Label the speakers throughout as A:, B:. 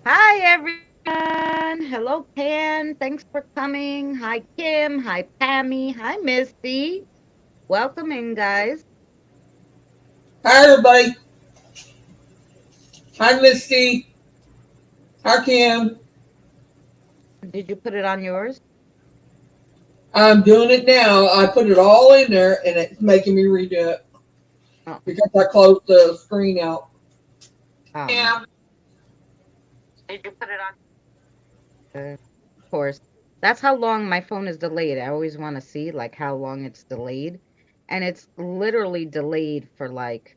A: Hi, everyone. Hello, Pan. Thanks for coming. Hi, Kim. Hi, Pammy. Hi, Misty. Welcome in, guys.
B: Hi, everybody. Hi, Misty. Hi, Kim.
A: Did you put it on yours?
B: I'm doing it now. I put it all in there, and it's making me redo it
A: Oh,
B: because I closed the screen out.
A: oh no.
B: Yeah.
A: Did you put it on? Of course. That's how long my phone is delayed. I always want to see like how long it's delayed. And it's literally delayed for like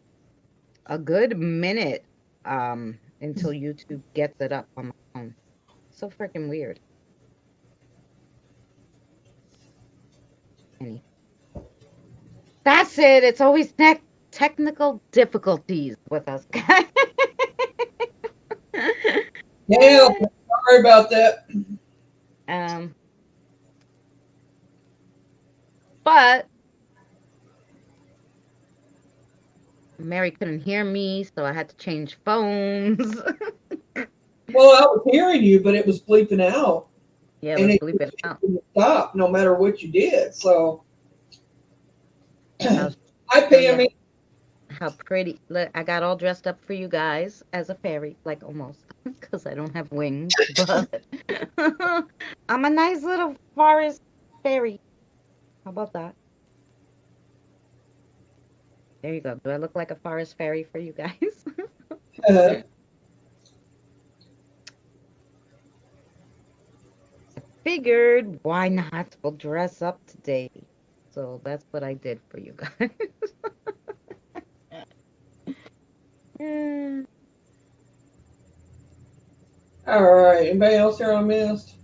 A: a good minute until YouTube gets it up on my phone. So freaking weird. Any. That's it. It's always technical difficulties with us guys.
B: Yeah, sorry about that.
A: um, but Mary couldn't hear me, so I had to change phones.
B: Well, I was hearing you, but it was bleeping out,
A: Yeah, it
B: and
A: was
B: it
A: bleeping out.
B: didn't stop no matter what you did. So,
A: I'll
B: hi,
A: show you
B: Pammy.
A: how pretty. Look, I got all dressed up for you guys as a fairy, like almost, because I don't have wings, but I'm a nice little forest fairy. How about that? There you go. Do I look like a forest fairy for you guys? Figured why not? We'll dress up today. So that's what I did for you guys. Mm,
B: All right. Anybody else here I missed?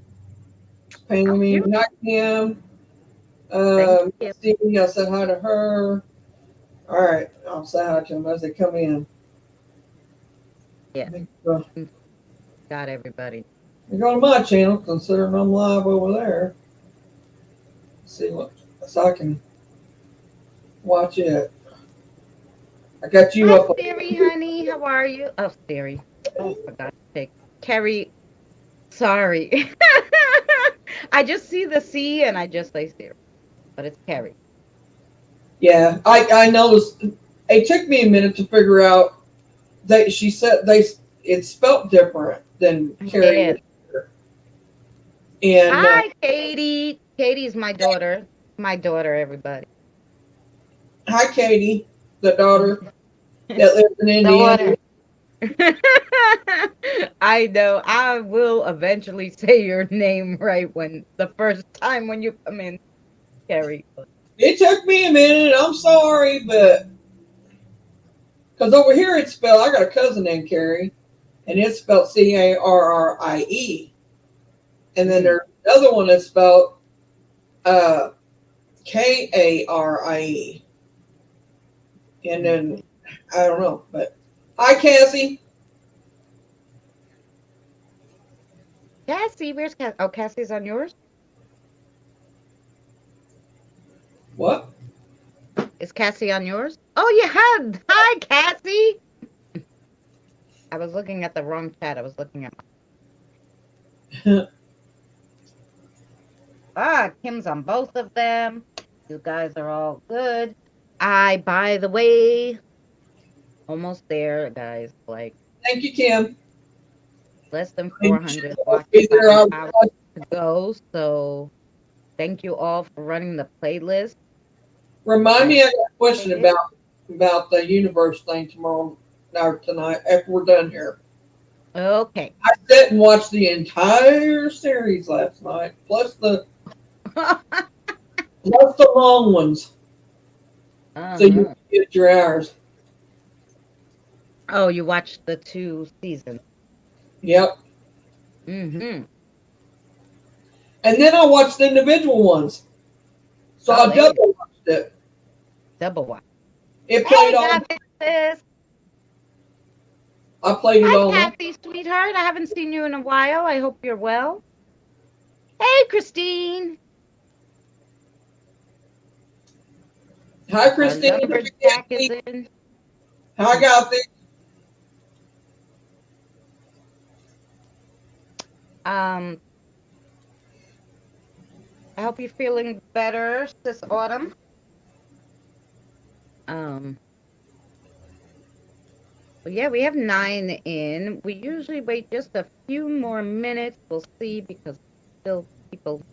A: oh,
B: Pammy,
A: you.
B: not Kim.
A: Thank you.
B: Misty, I said hi to her. All right, I'll say hi to them as they come in.
A: Yeah,
B: I think uh,
A: mm, got everybody.
B: you go to my channel, considering I'm live over there. See what so I can watch it. I got you
A: Hi,
B: up.
A: Siri, honey. How are you? Oh, Siri. Oh, for God's sake. Carrie, sorry. I just see the C and I just say Siri, but it's Carrie.
B: Yeah, I noticed. It took me a minute to figure out that she said they it's spelt different than Carrie
A: Yeah.
B: was here. And
A: Hi, Katie. Katie's my daughter. My daughter, everybody.
B: hi, Katie, the daughter that lives in Indiana.
A: Daughter. I know. I will eventually say your name right when the first time when you come in, Carrie.
B: It took me a minute. I'm sorry, but because over here it's spelled. I got a cousin named Carrie, and it's spelled Carrie. And then
A: Mm.
B: there's another one that's spelled uh, Karie. And then I don't know, but hi Cassie.
A: Cassie, where's Cassie? Oh, Cassie's on yours?
B: What?
A: Is Cassie on yours? Oh, you had. Hi, Cassie. I was looking at the wrong chat. I was looking at Kim's on both of them. You guys are all good. By the way, almost there, guys. Like
B: Thank you, Kim.
A: less than
B: And you should
A: 400
B: always be there.
A: hours to go. So thank you all for running the playlist.
B: Remind
A: I
B: me, I got a question
A: appreciate it.
B: about the universe thing tomorrow or tonight after we're done here.
A: Okay.
B: I sat and watched the entire series last night, plus the long ones, so you
A: Uh-huh.
B: get your hours.
A: Oh, you watched the two seasons.
B: Yep.
A: Mm-hmm.
B: And then I watched the individual ones, so
A: Oh,
B: I
A: there you go.
B: double watched it.
A: Double watch.
B: It played
A: Hey,
B: all.
A: got this.
B: I played it
A: Hi,
B: all night.
A: Kathy, sweetheart. I haven't seen you in a while. I hope you're well. Hey, Christine.
B: Hi,
A: Our
B: Christine.
A: lumberjack is in.
B: How I got this.
A: Um, I hope you're feeling better this autumn. Um, but yeah, we have 9 in. We usually wait just a few more minutes. We'll see because still people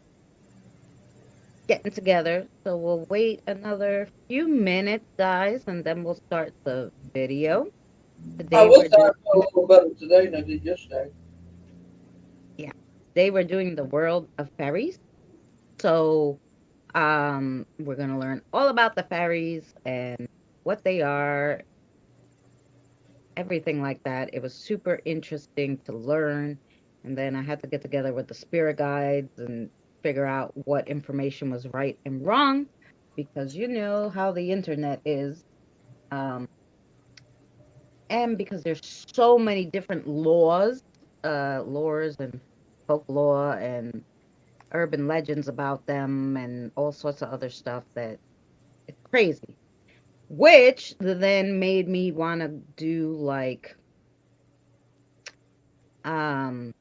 A: getting together. So we'll wait another few minutes, guys, and then we'll start the video.
B: I
A: Today
B: will
A: we're
B: say I
A: doing,
B: feel a little better today than I did yesterday.
A: yeah, today we're doing the world of fairies. So we're gonna learn all about the fairies and what they are, everything like that. It was super interesting to learn. And then I had to get together with the spirit guides and figure out what information was right and wrong because you know how the internet is. Um, and because there's so many different lores and folklore and urban legends about them and all sorts of other stuff that it's crazy. Which then made me want to do like um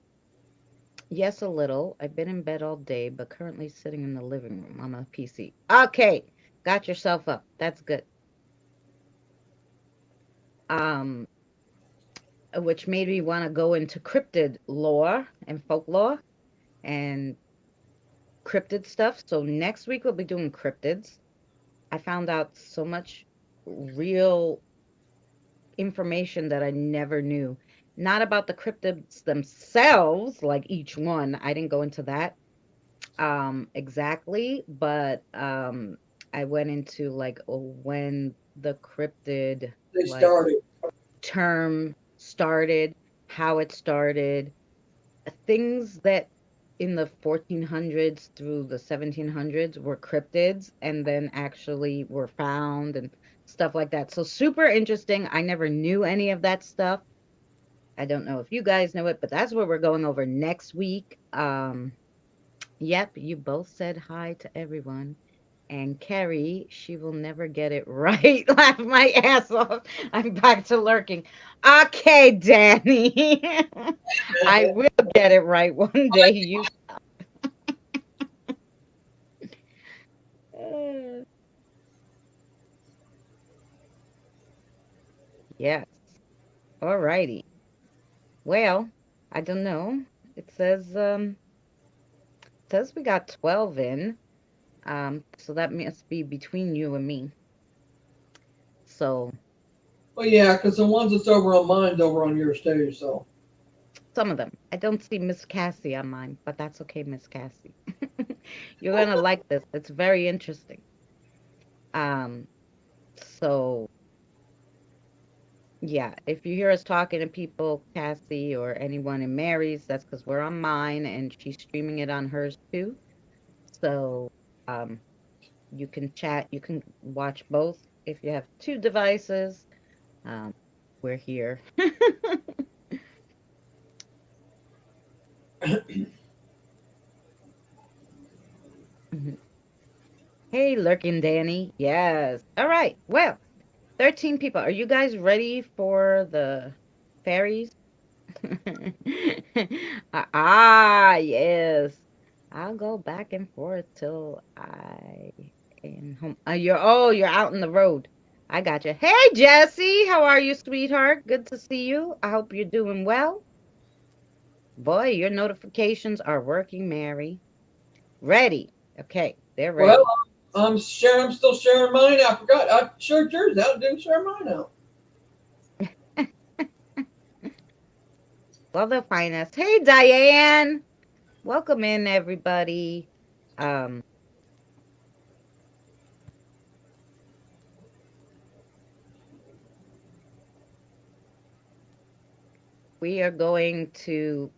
A: yes, a little. I've been in bed all day, but currently sitting in the living room on my PC. Okay, got yourself up. That's good. Um, which made me want to go into cryptid lore and folklore and cryptid stuff. So next week we'll be doing cryptids. I found out so much real information that I never knew. Not about the cryptids themselves, like each one. I didn't go into that exactly, but I went into like when the cryptid
B: They
A: like
B: started.
A: term started, how it started, things that in the 1400s through the 1700s were cryptids and then actually were found and stuff like that. So super interesting. I never knew any of that stuff. I don't know if you guys know it, but that's what we're going over next week. Yep, you both said hi to everyone. And Carrie, she will never get it right. Laugh my ass off. I'm back to lurking. Okay, Danny. I will get it right one day. You uh, yes. All righty. Well, I don't know. It says we got 12 in. So that must be between you and me. So
B: Well, yeah, because the ones that's over on mine's over on yours too. So,
A: some of them. I don't see Miss Cassie on mine, but that's okay, Miss Cassie. You're gonna like this. It's very interesting. Um, so yeah, if you hear us talking to people, Cassie or anyone in Mary's, that's because we're on mine and she's streaming it on hers too. So um, you can chat, you can watch both if you have two devices. Um, we're here. Hey, lurking Danny. Yes. All right. Well, 13 people. Are you guys ready for the fairies? Yes. I'll go back and forth till I am home. You're out in the road. I got you. Hey, Jesse, how are you, sweetheart? Good to see you. I hope you're doing well. Boy, your notifications are working, Mary. Ready. Okay, they're
B: well,
A: ready.
B: I'm still sharing mine. I forgot. I shared yours out. Didn't share mine out.
A: Well, they'll find us. Hey, Diane. Welcome in, everybody. Um, we are going to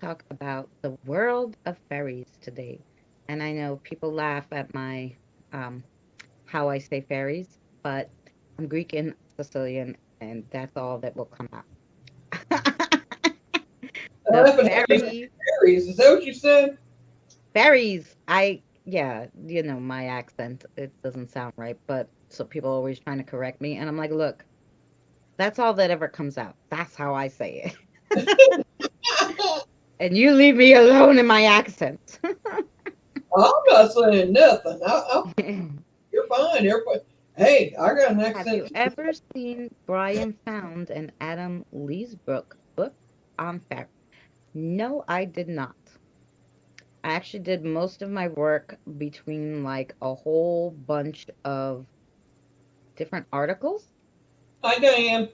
A: talk about the world of fairies today. And I know people laugh at my um how I say fairies, but I'm Greek and Sicilian, and that's all that will come out. The
B: Laughing at me for
A: fairy
B: fairies. Is that what you said?
A: fairies. Yeah, my accent, it doesn't sound right, but so people are always trying to correct me, and I'm like, look, that's all that ever comes out. That's how I say it. And you leave me alone in my accents.
B: I'm not saying nothing. You're fine. Everybody, hey, I got an
A: Have you
B: accent too.
A: ever seen Brian Found and Adam Leesbrook book on Fairies? No, I did not. I actually did most of my work between like a whole bunch of different articles,
B: Hi, Diane.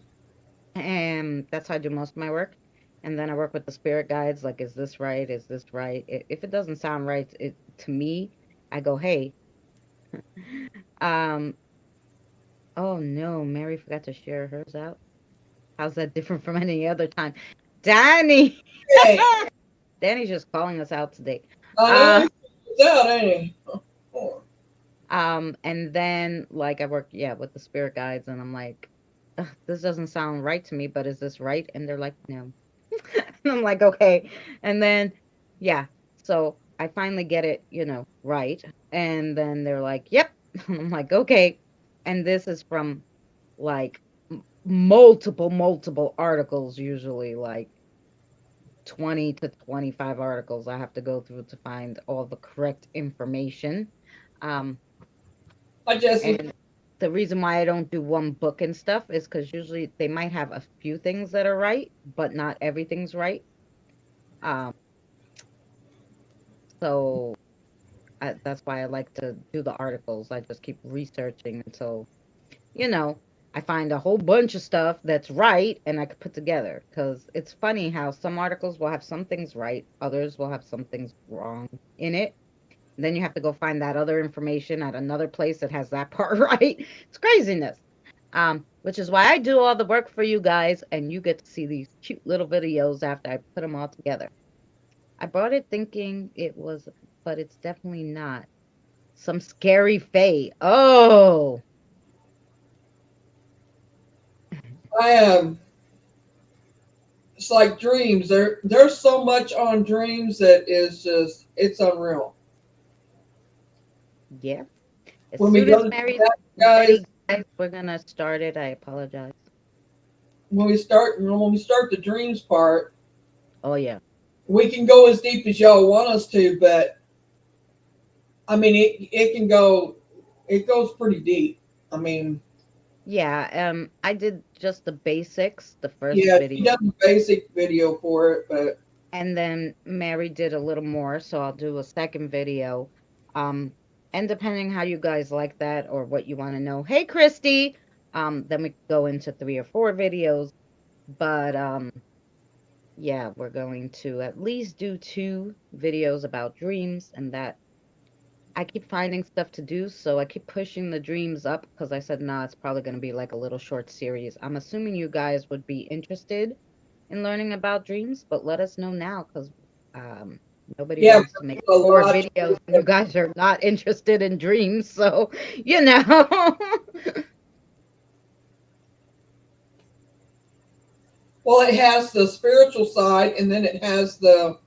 A: and that's how I do most of my work. And then I work with the spirit guides, like, is this right? Is this right? If it doesn't sound right, to me, I go, hey, um, oh no, Mary forgot to share hers out. How's that different from any other time? Danny,
B: Hey,
A: Danny's just calling us out today.
B: I know
A: Uh,
B: he's out, ain't he? Oh,
A: and then like I work, yeah, with the spirit guides, and I'm like, "Ugh, this doesn't sound right to me, but is this right?" And they're like, no. And I'm like, okay. And then, yeah, so I finally get it, right. And then they're like, yep. And I'm like, okay. And this is from like multiple articles, usually like 20 to 25 articles I have to go through to find all the correct information. Um,
B: hi, Jesse.
A: and the reason why I don't do one book and stuff is because usually they might have a few things that are right, but not everything's right. Um, so that's why I like to do the articles. I just keep researching until, you know, I find a whole bunch of stuff that's right and I could put together. Because it's funny how some articles will have some things right, others will have some things wrong in it. Then you have to go find that other information at another place that has that part right. It's craziness. Which is why I do all the work for you guys, and you get to see these cute little videos after I put them all together. I bought it thinking it was, but it's definitely not. Some scary fae. Oh,
B: I am. It's like dreams. There's so much on dreams that is just it's unreal.
A: yeah. As
B: When we
A: soon
B: go
A: as
B: to
A: Mary's
B: that, guys,
A: ready, guys, we're gonna start it. I apologize.
B: when we start the dreams part,
A: Oh yeah.
B: we can go as deep as y'all want us to, but I mean it can go it goes pretty deep. I mean,
A: Yeah, I did just the basics, the first
B: yeah, she
A: video.
B: done a basic video for it, but
A: And then Mary did a little more, so I'll do a second video. Um, and depending how you guys like that or what you want to know, hey Christy, then we go into 3 or 4 videos. But yeah, we're going to at least do 2 videos about dreams, and that I keep finding stuff to do, so I keep pushing the dreams up because I said, nah, it's probably going to be like a little short series. I'm assuming you guys would be interested in learning about dreams, but let us know now because um, nobody
B: yeah,
A: wants to make
B: a
A: 4
B: lot.
A: videos and you guys are not interested in dreams. So, you know,
B: Well, it has the spiritual side, and then it has the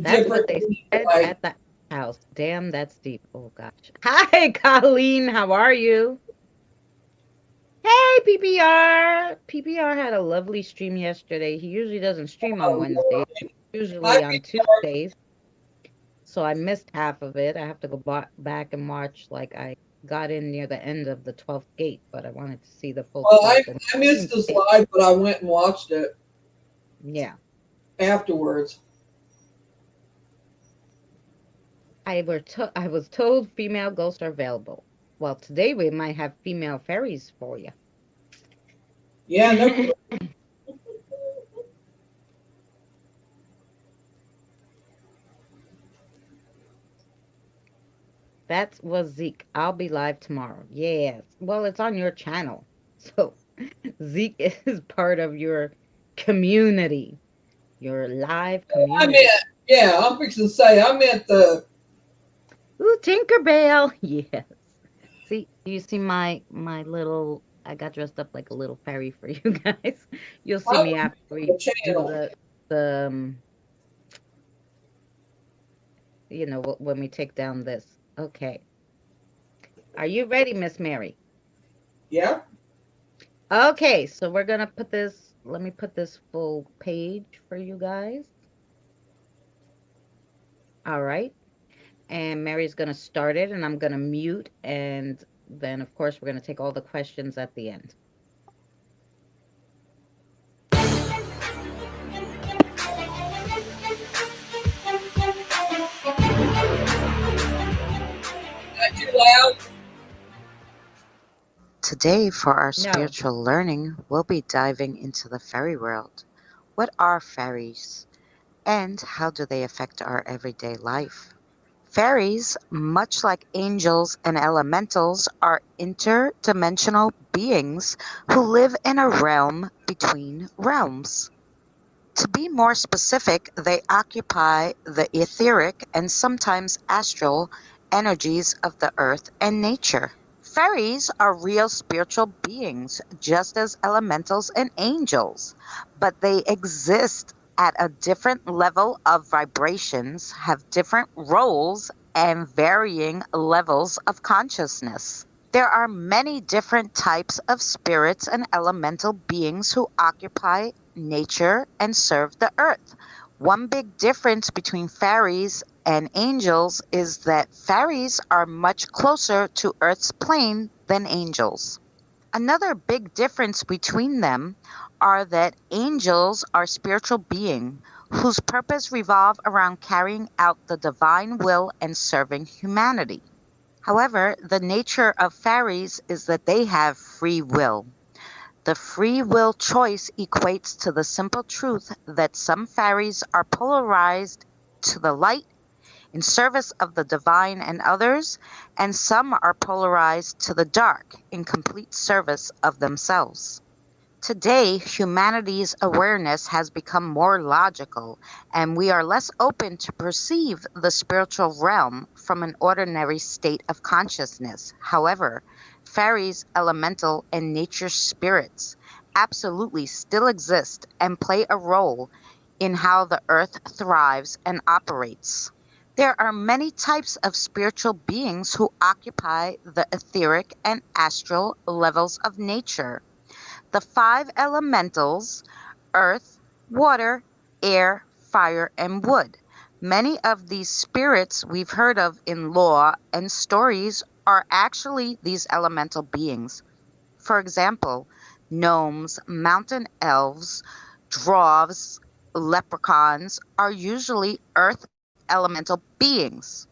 A: that's what
B: different
A: they said
B: like.
A: at the house. Damn, that's deep. Oh, gosh. Hi, Colleen. How are you? Hey, PPR. PPR had a lovely stream yesterday. He usually doesn't stream on
B: Oh,
A: Wednesdays,
B: hi,
A: usually on
B: PPR.
A: Tuesdays. So I missed half of it. I have to go back and watch. Like I got in near the end of the 12th gate, but I wanted to see the full
B: Well,
A: 12th and
B: I missed
A: 13th
B: this
A: gate.
B: live, but I went and watched it
A: Yeah.
B: afterwards.
A: I was told female ghosts are available. Well, today we might have female fairies for you.
B: Yeah, no,
A: That was Zeke. I'll be live tomorrow. Yes. Well, it's on your channel. So Zeke is part of your community, your live
B: I
A: community.
B: meant, yeah, I'm fixing to say, I meant the,
A: Ooh, Tinkerbell. Yes. See, do you see my little I got dressed up like a little fairy for you guys. You'll see
B: I
A: me
B: went
A: after we
B: the
A: do
B: channel.
A: the when we take down this. Okay. Are you ready, Miss Mary?
B: Yeah,
A: Okay, so we're gonna put this let me put this full page for you guys. All right. And Mary's going to start it, and I'm going to mute. And then, of course, we're going to take all the questions at the end.
B: Not too loud.
C: Today, for our
A: No.
C: spiritual learning, we'll be diving into the fairy world. What are fairies, and how do they affect our everyday life? Fairies, much like angels and elementals, are interdimensional beings who live in a realm between realms. To be more specific, they occupy the etheric and sometimes astral energies of the earth and nature. Fairies are real spiritual beings, just as elementals and angels, but they exist at a different level of vibrations, have different roles, and varying levels of consciousness. There are many different types of spirits and elemental beings who occupy nature and serve the earth. One big difference between fairies and angels is that fairies are much closer to Earth's plane than angels. Another big difference between them are that angels are spiritual beings whose purpose revolve around carrying out the divine will and serving humanity. However, the nature of fairies is that they have free will. The free will choice equates to the simple truth that some fairies are polarized to the light in service of the divine and others, and some are polarized to the dark in complete service of themselves. Today, humanity's awareness has become more logical, and we are less open to perceive the spiritual realm from an ordinary state of consciousness. However, fairies, elemental, and nature spirits absolutely still exist and play a role in how the earth thrives and operates. There are many types of spiritual beings who occupy the etheric and astral levels of nature. The five elementals: earth, water, air, fire, and wood. Many of these spirits we've heard of in lore and stories are actually these elemental beings. For example, gnomes, mountain elves, dwarves, leprechauns are usually earth elemental beings.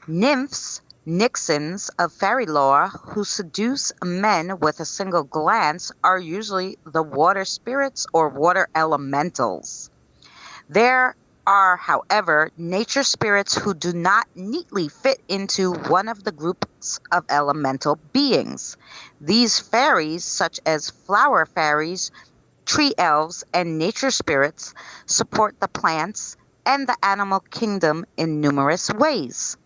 C: Nymphs, Nixons of fairy lore who seduce men with a single glance are usually the water spirits or water elementals. There are, however, nature spirits who do not neatly fit into one of the groups of elemental beings. These fairies, such as flower fairies, tree elves, and nature spirits, support the plants and the animal kingdom in numerous ways.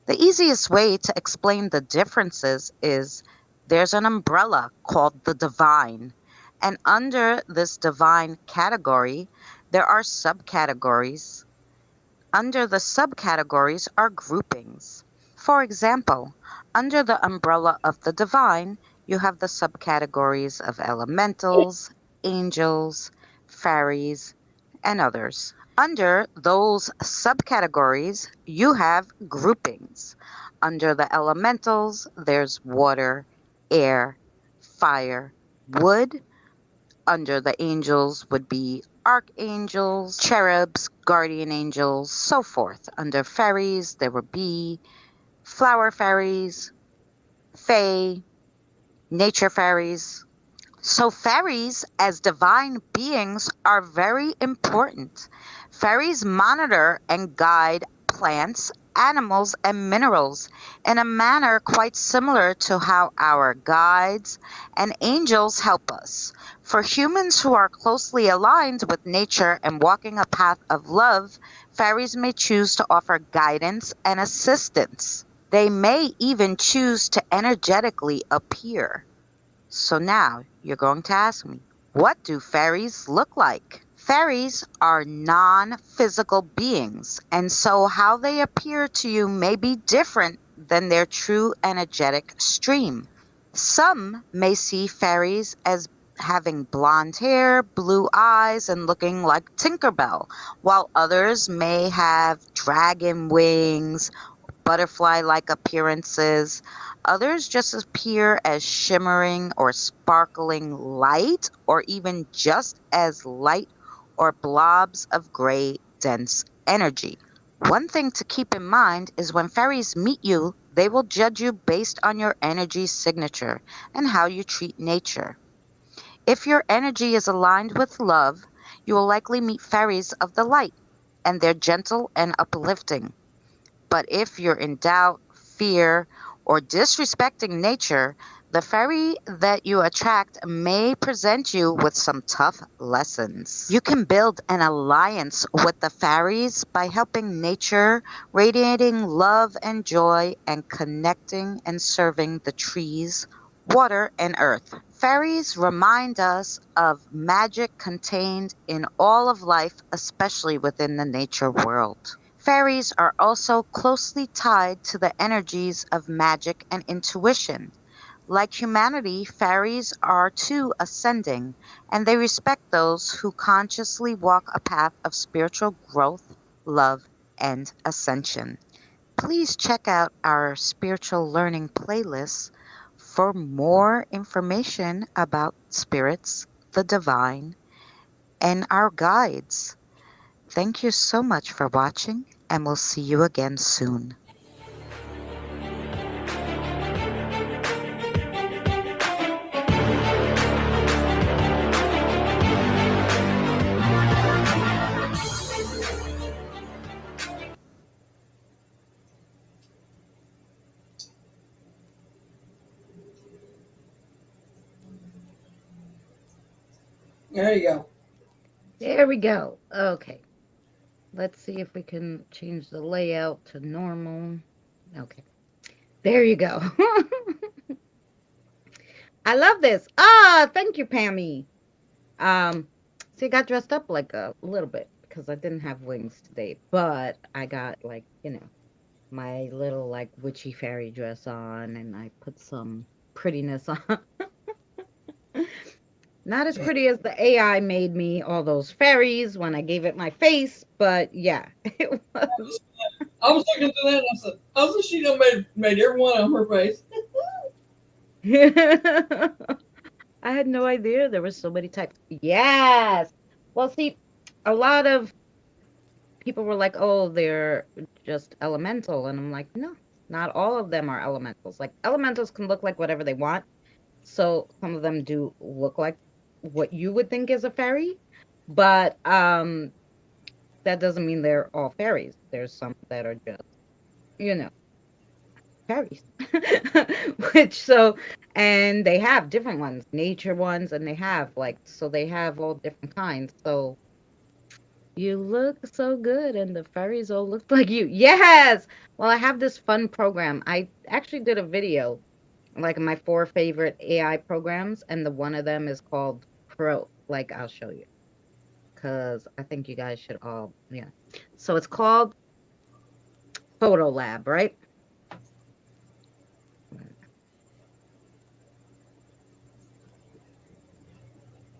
C: The easiest way to explain the differences is there's an umbrella called the divine, and under this divine category, there are subcategories. Under the subcategories are groupings. For example, under the umbrella of the divine, you have the subcategories of elementals, angels, fairies, and others. Under those subcategories, you have groupings. Under the elementals, there's water, air, fire, wood. Under the angels would be archangels, cherubs, guardian angels, so forth. Under fairies, there would be flower fairies, fae, nature fairies. So, fairies as divine beings are very important. Fairies monitor and guide plants, animals, and minerals in a manner quite similar to how our guides and angels help us. For humans who are closely aligned with nature and walking a path of love, fairies may choose to offer guidance and assistance. They may even choose to energetically appear. So now you're going to ask me, what do fairies look like? Fairies are non physical beings, and so how they appear to you may be different than their true energetic stream. Some may see fairies as having blonde hair, blue eyes, and looking like Tinkerbell, while others may have dragon wings, butterfly like appearances. Others just appear as shimmering or sparkling light, or even just as light or blobs of gray, dense energy. One thing to keep in mind is when fairies meet you, they will judge you based on your energy signature and how you treat nature. If your energy is aligned with love, you will likely meet fairies of the light, and they're gentle and uplifting. But if you're in doubt, fear, or disrespecting nature, the fairy that you attract may present you with some tough lessons. You can build an alliance with the fairies by helping nature, radiating love and joy, and connecting and serving the trees, water, and earth. Fairies remind us of magic contained in all of life, especially within the nature world. Fairies are also closely tied to the energies of magic and intuition. Like humanity, fairies are too ascending, and they respect those who consciously walk a path of spiritual growth, love, and ascension. Please check out our spiritual learning playlists for more information about spirits, the divine, and our guides. Thank you so much for watching, and we'll see you again soon.
B: There you go.
A: There we go. Okay. Let's see if we can change the layout to normal. Okay. There you go. I love this. Ah, thank you, Pammy. See, I got dressed up like a little bit because I didn't have wings today, but I got like, my little like witchy fairy dress on and I put some prettiness on. Not as pretty as the AI made me, all those fairies when I gave it my face, but yeah, it was.
B: I was looking through that and I said, "Oh, so she done made everyone on her face."
A: I had no idea there were so many types. Yes. Well, see, a lot of people were like, "Oh, they're just elemental," and I'm like, "No, not all of them are elementals. Like elementals can look like whatever they want. So some of them do look like what you would think is a fairy, but that doesn't mean they're all fairies. There's some that are just, you know, fairies. Which so and they have different ones, nature ones, and they have like so they have all different kinds. So you look so good and the fairies all look like you. Yes. Well, I have this fun program. I actually did a video like my four favorite AI programs, and the one of them is called Pro. Like I'll show you because I think you guys should all, yeah. So it's called Photo Lab, right?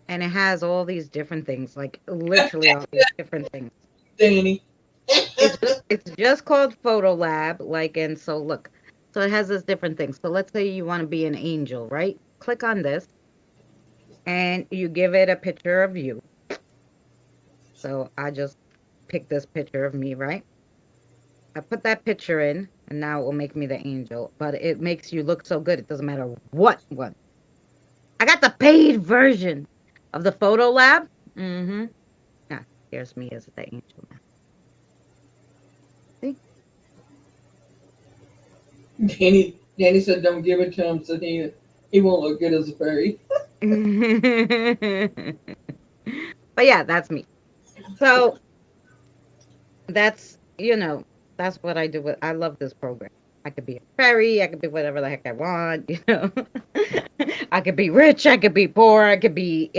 A: And it has all these different things, like literally all these different things.
B: Danny.
A: It's just called Photo Lab, like, and so look, so it has this different things. So let's say you want to be an angel, right? Click on this, and you give it a picture of you. So I just pick this picture of me, right? I put that picture in, and now it will make me the angel. But it makes you look so good, it doesn't matter what one. I got the paid version of the Photo Lab. Mm-hmm. Yeah, here's me as the angel now. See?
B: Danny said, "Don't give it to him," so he won't look good as a fairy.
A: But yeah, that's me. So that's, that's what I do with, I love this program. I could be a fairy, I could be whatever the heck I want. I could be rich, I could be poor, I could be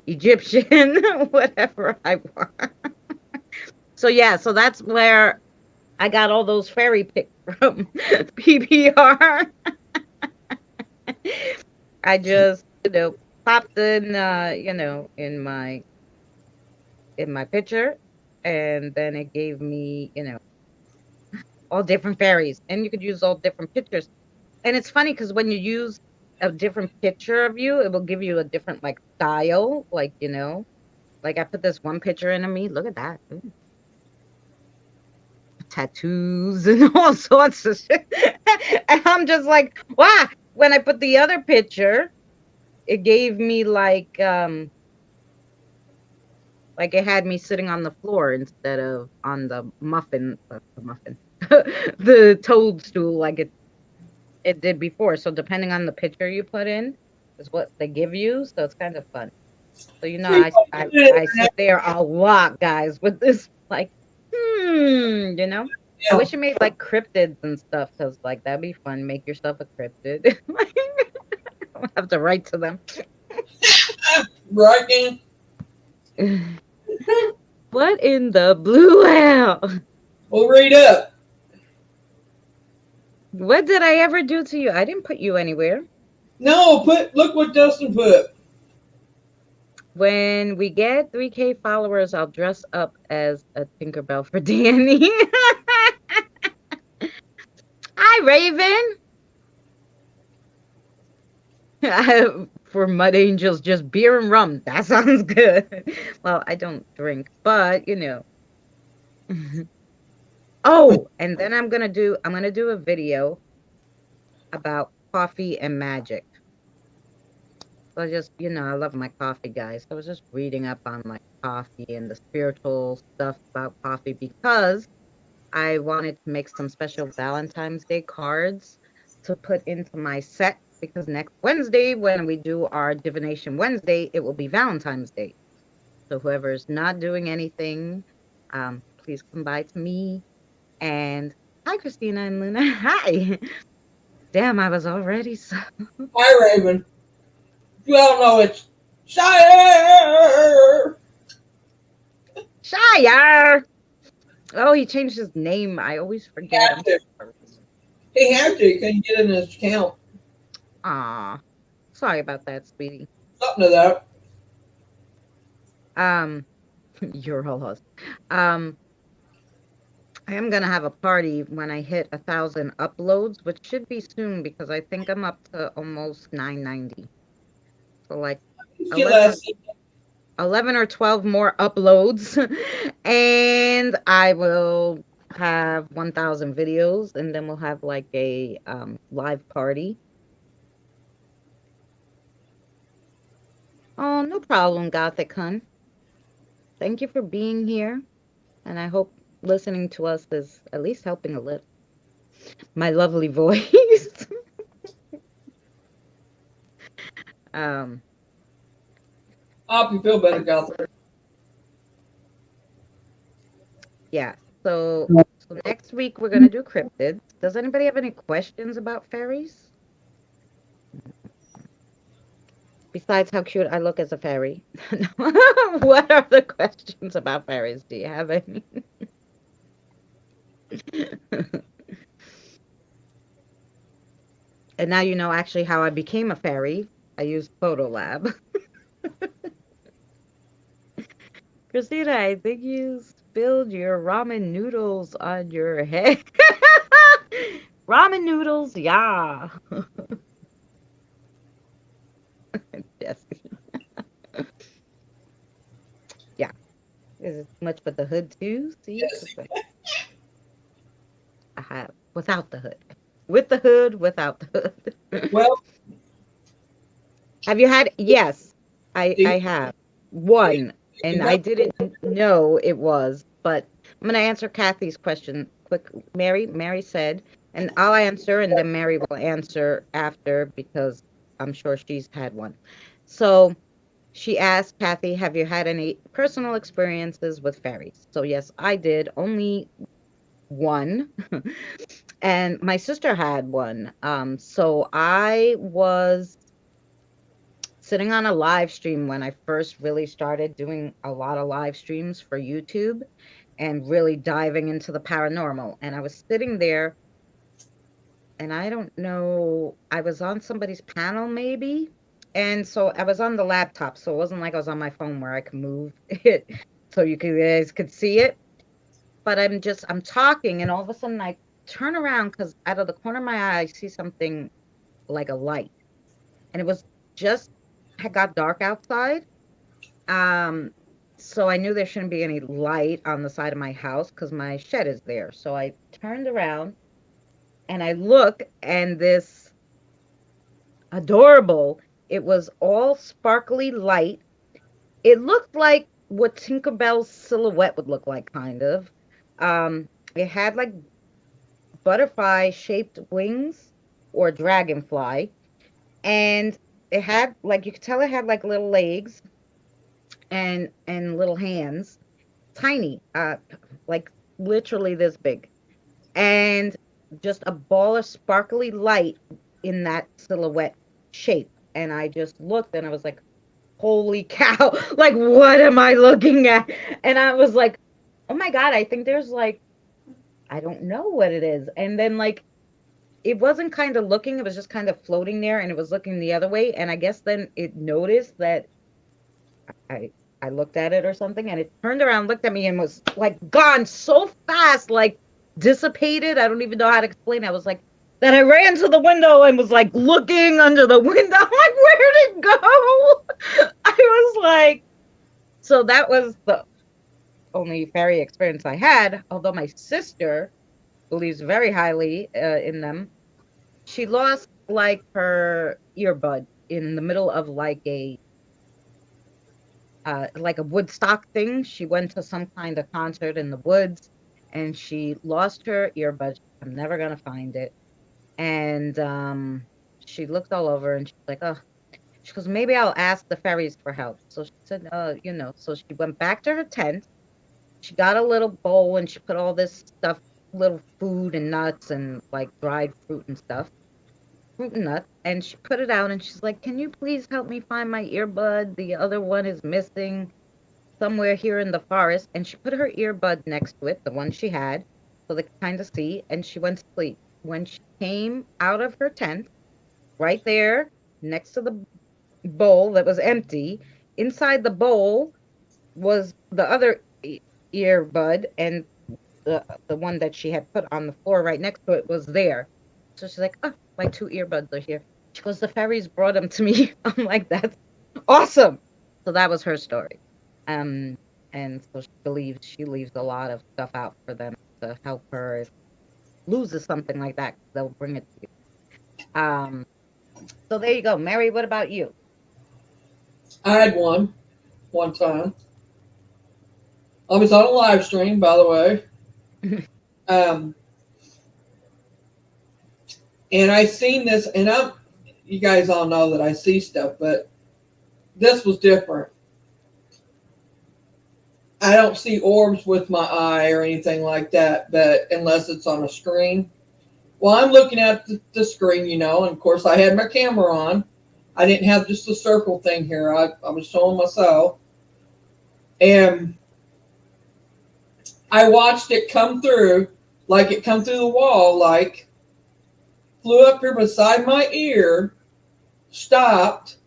A: Egyptian, whatever I want. So yeah, so that's where I got all those fairy pics from PBR. I just, popped in, in my picture, and then it gave me, all different fairies, and you could use all different pictures. And it's funny because when you use a different picture of you, it will give you a different like style, like like I put this one picture in of me. Look at that. Ooh, tattoos and all sorts of shit. And I'm just like, wow. When I put the other picture, it gave me like it had me sitting on the floor instead of on the muffin, the toadstool, like it did before. So depending on the picture you put in, is what they give you. So it's kind of fun. So
B: See,
A: I sit there a lot, guys, with this like, I
B: yeah,
A: wish it made like cryptids and stuff, because like that'd be fun. Make yourself a cryptid. I don't have to write to them.
B: right then.
A: What in the blue hell?
B: We'll read up.
A: What did I ever do to you? I didn't put you anywhere.
B: No, look what Dustin put.
A: When we get 3K followers, I'll dress up as a Tinkerbell for Danny. Hi, Raven. For Mud Angels, just beer and rum. That sounds good. Well, I don't drink, but Oh, and then I'm gonna do a video about coffee and magic. So I love my coffee, guys. I was just reading up on like coffee and the spiritual stuff about coffee because I wanted to make some special Valentine's Day cards to put into my set because next Wednesday, when we do our Divination Wednesday, it will be Valentine's Day. So whoever's not doing anything, please come by to me. And hi, Christina and Luna. Hi. Damn, I was already so
B: Hi, Raven. You all know it's Shire.
A: Shire. Oh, he changed his name. I always forget. I'm sorry.
B: He had to. He couldn't get in his account.
A: Aw, sorry about that, sweetie.
B: Something to that.
A: Um, you're all us. Um, I am gonna have a party when I hit 1,000 uploads, which should be soon because I think I'm up to almost 990. So like
B: She
A: 11,
B: last
A: 11 or 12 more uploads, and I will have 1,000 videos, and then we'll have like a live party. Oh, no problem, Gothic Hun. Thank you for being here, and I hope listening to us is at least helping a little. My lovely voice. um,
B: I hope you feel better, Gotham.
A: yeah. So next week we're gonna do cryptids. Does anybody have any questions about fairies? Besides how cute I look as a fairy. What are the questions about fairies? Do you have any? And now you know actually how I became a fairy. I used Photolab. Christina, I think you spilled your ramen noodles on your head. Ramen noodles, yeah. Yes. Yeah. Is it too much with the hood too? See?
B: Yes.
A: 'Cause I have without the hood. With the hood, without the hood.
B: Well,
A: Have you had? Yes,
B: do,
A: I have
B: do
A: one,
B: you
A: and I
B: have
A: didn't know it was, but I'm gonna answer Kathy's question quick. Mary said, and I'll answer, and then Mary will answer after because I'm sure she's had one. So she asked Kathy, "Have you had any personal experiences with fairies?" So yes, I did. Only one, and my sister had one. So I was sitting on a live stream when I first really started doing a lot of live streams for YouTube and really diving into the paranormal. And I was sitting there, and I don't know, I was on somebody's panel maybe, And so I was on the laptop, so it wasn't like I was on my phone where I could move it so guys could see it. But I'm talking, and all of a sudden I turn around because out of the corner of my eye, I see something like a light. And it was just had got dark outside. Um, so I knew there shouldn't be any light on the side of my house because my shed is there. So I turned around and I look, and this adorable, it was all sparkly light. It looked like what Tinkerbell's silhouette would look like, kind of. It had like butterfly shaped wings or dragonfly, and it had like you could tell it had like little legs and little hands, tiny, like literally this big, and just a ball of sparkly light in that silhouette shape. And I just looked and I was like, holy cow, like what am I looking at? And I was like, oh my God, I think there's like, I don't know what it is. And then like it wasn't kind of looking, it was just kind of floating there and it was looking the other way. And I guess then it noticed that I I looked at it or something, and it turned around, looked at me, and was like gone so fast, like dissipated. I don't even know how to explain it. I was like, then I ran to the window and was like looking under the window. I'm like, where'd it go? I was like, so that was the only fairy experience I had. Although my sister believes very highly in them. She lost like her earbud in the middle of like a Woodstock thing. She went to some kind of concert in the woods and she lost her earbud. I'm never gonna find it. And she looked all over and she's like, oh, she goes, maybe I'll ask the fairies for help. So she said, so she went back to her tent. She got a little bowl and she put all this stuff, little food and nuts and like dried fruit and stuff, fruit and nuts. And she put it out and she's like, can you please help me find my earbud? The other one is missing somewhere here in the forest, and she put her earbud next to it, the one she had, so they could kind of see, and she went to sleep. When she came out of her tent, right there next to the bowl that was empty, inside the bowl was the other earbud, and the one that she had put on the floor right next to it was there. So she's like, "Oh, my two earbuds are here." She goes, "The fairies brought them to me." I'm like, "That's awesome." So that was her story. Um, and so she leaves a lot of stuff out for them to help her if loses something like that. They'll bring it to you. So there you go, Mary. What about you?
B: I had one time. I was on a live stream, by the way. Um, and I seen this, and you guys all know that I see stuff, but this was different. I don't see orbs with my eye or anything like that, but unless it's on a screen. Well, I'm looking at the screen, and of course I had my camera on. I didn't have just a circle thing here. I was showing myself. And I watched it come through, like it come through the wall, like flew up here beside my ear, stopped,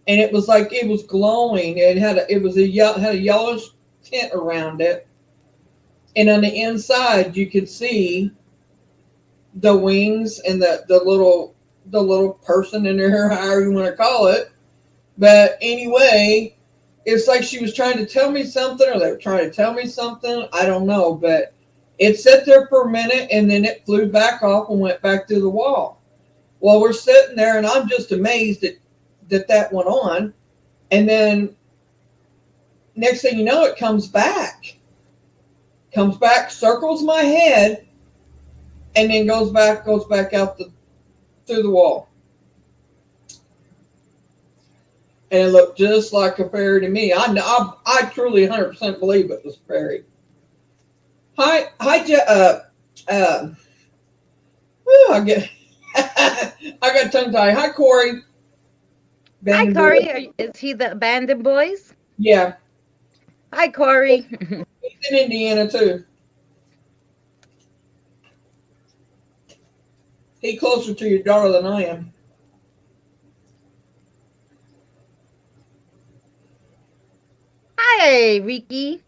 B: and it was like it was glowing. Had a yellowish tint around it, and on the inside you could see the wings and the little person in there, however you want to call it. But anyway, it's like she was trying to tell me something, or they were trying to tell me something. I don't know, but it sat there for a minute, and then it flew back off and went back through the wall. Well, we're sitting there, and I'm just amazed that went on. And then next thing you know, it comes back, circles my head, and then goes back out through the wall. And it looked just like a fairy to me. I truly 100% believe it was a fairy. Hi, I get, I got tongue tied. Hi, Corey.
A: Hi,
B: Bending boy.
A: Corey. Is he the abandoned boys?
B: Yeah,
A: Hi, Corey.
B: he's in Indiana too. He closer to your daughter than I am.
A: Hey, Ricky.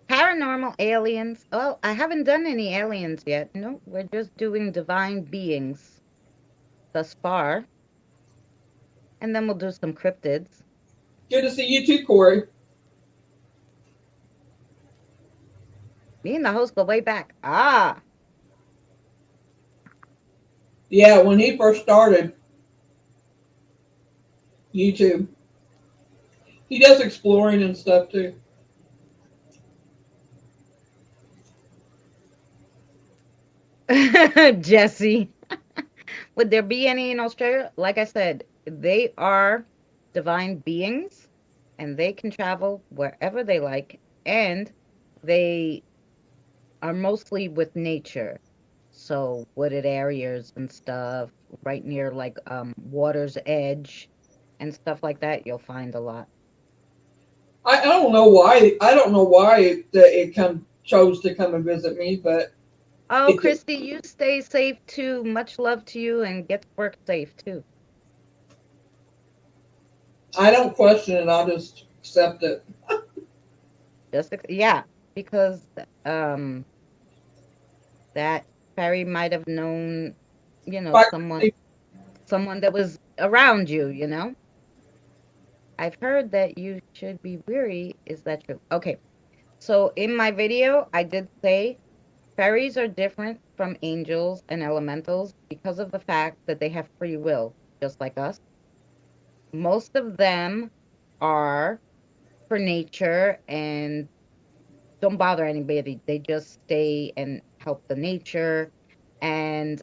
A: Paranormal aliens. Oh, I haven't done any aliens yet. No, we're just doing divine beings thus far. And then we'll do some cryptids.
B: Good to see you too, Corey.
A: Me and the host go way back. Ah,
B: Yeah, when he first started YouTube, he does exploring and stuff too.
A: Jesse. Would there be any in Australia? Like I said, they are divine beings and they can travel wherever they like. And they are mostly with nature. So wooded areas and stuff, right near like water's edge and stuff like that, you'll find a lot.
B: I don't know why. I don't know why it come chose to come and visit me, but
A: Oh,
B: it just,
A: Christy, you stay safe too. Much love to you and get to work safe too.
B: I don't question it. I just accept it.
A: Yeah, because um that fairy might have known,
B: Quite-
A: someone that was around you, you know? I've heard that you should be weary. Is that true? Okay. So in my video, I did say fairies are different from angels and elementals because of the fact that they have free will, just like us. Most of them are for nature and don't bother anybody. They just stay and help the nature and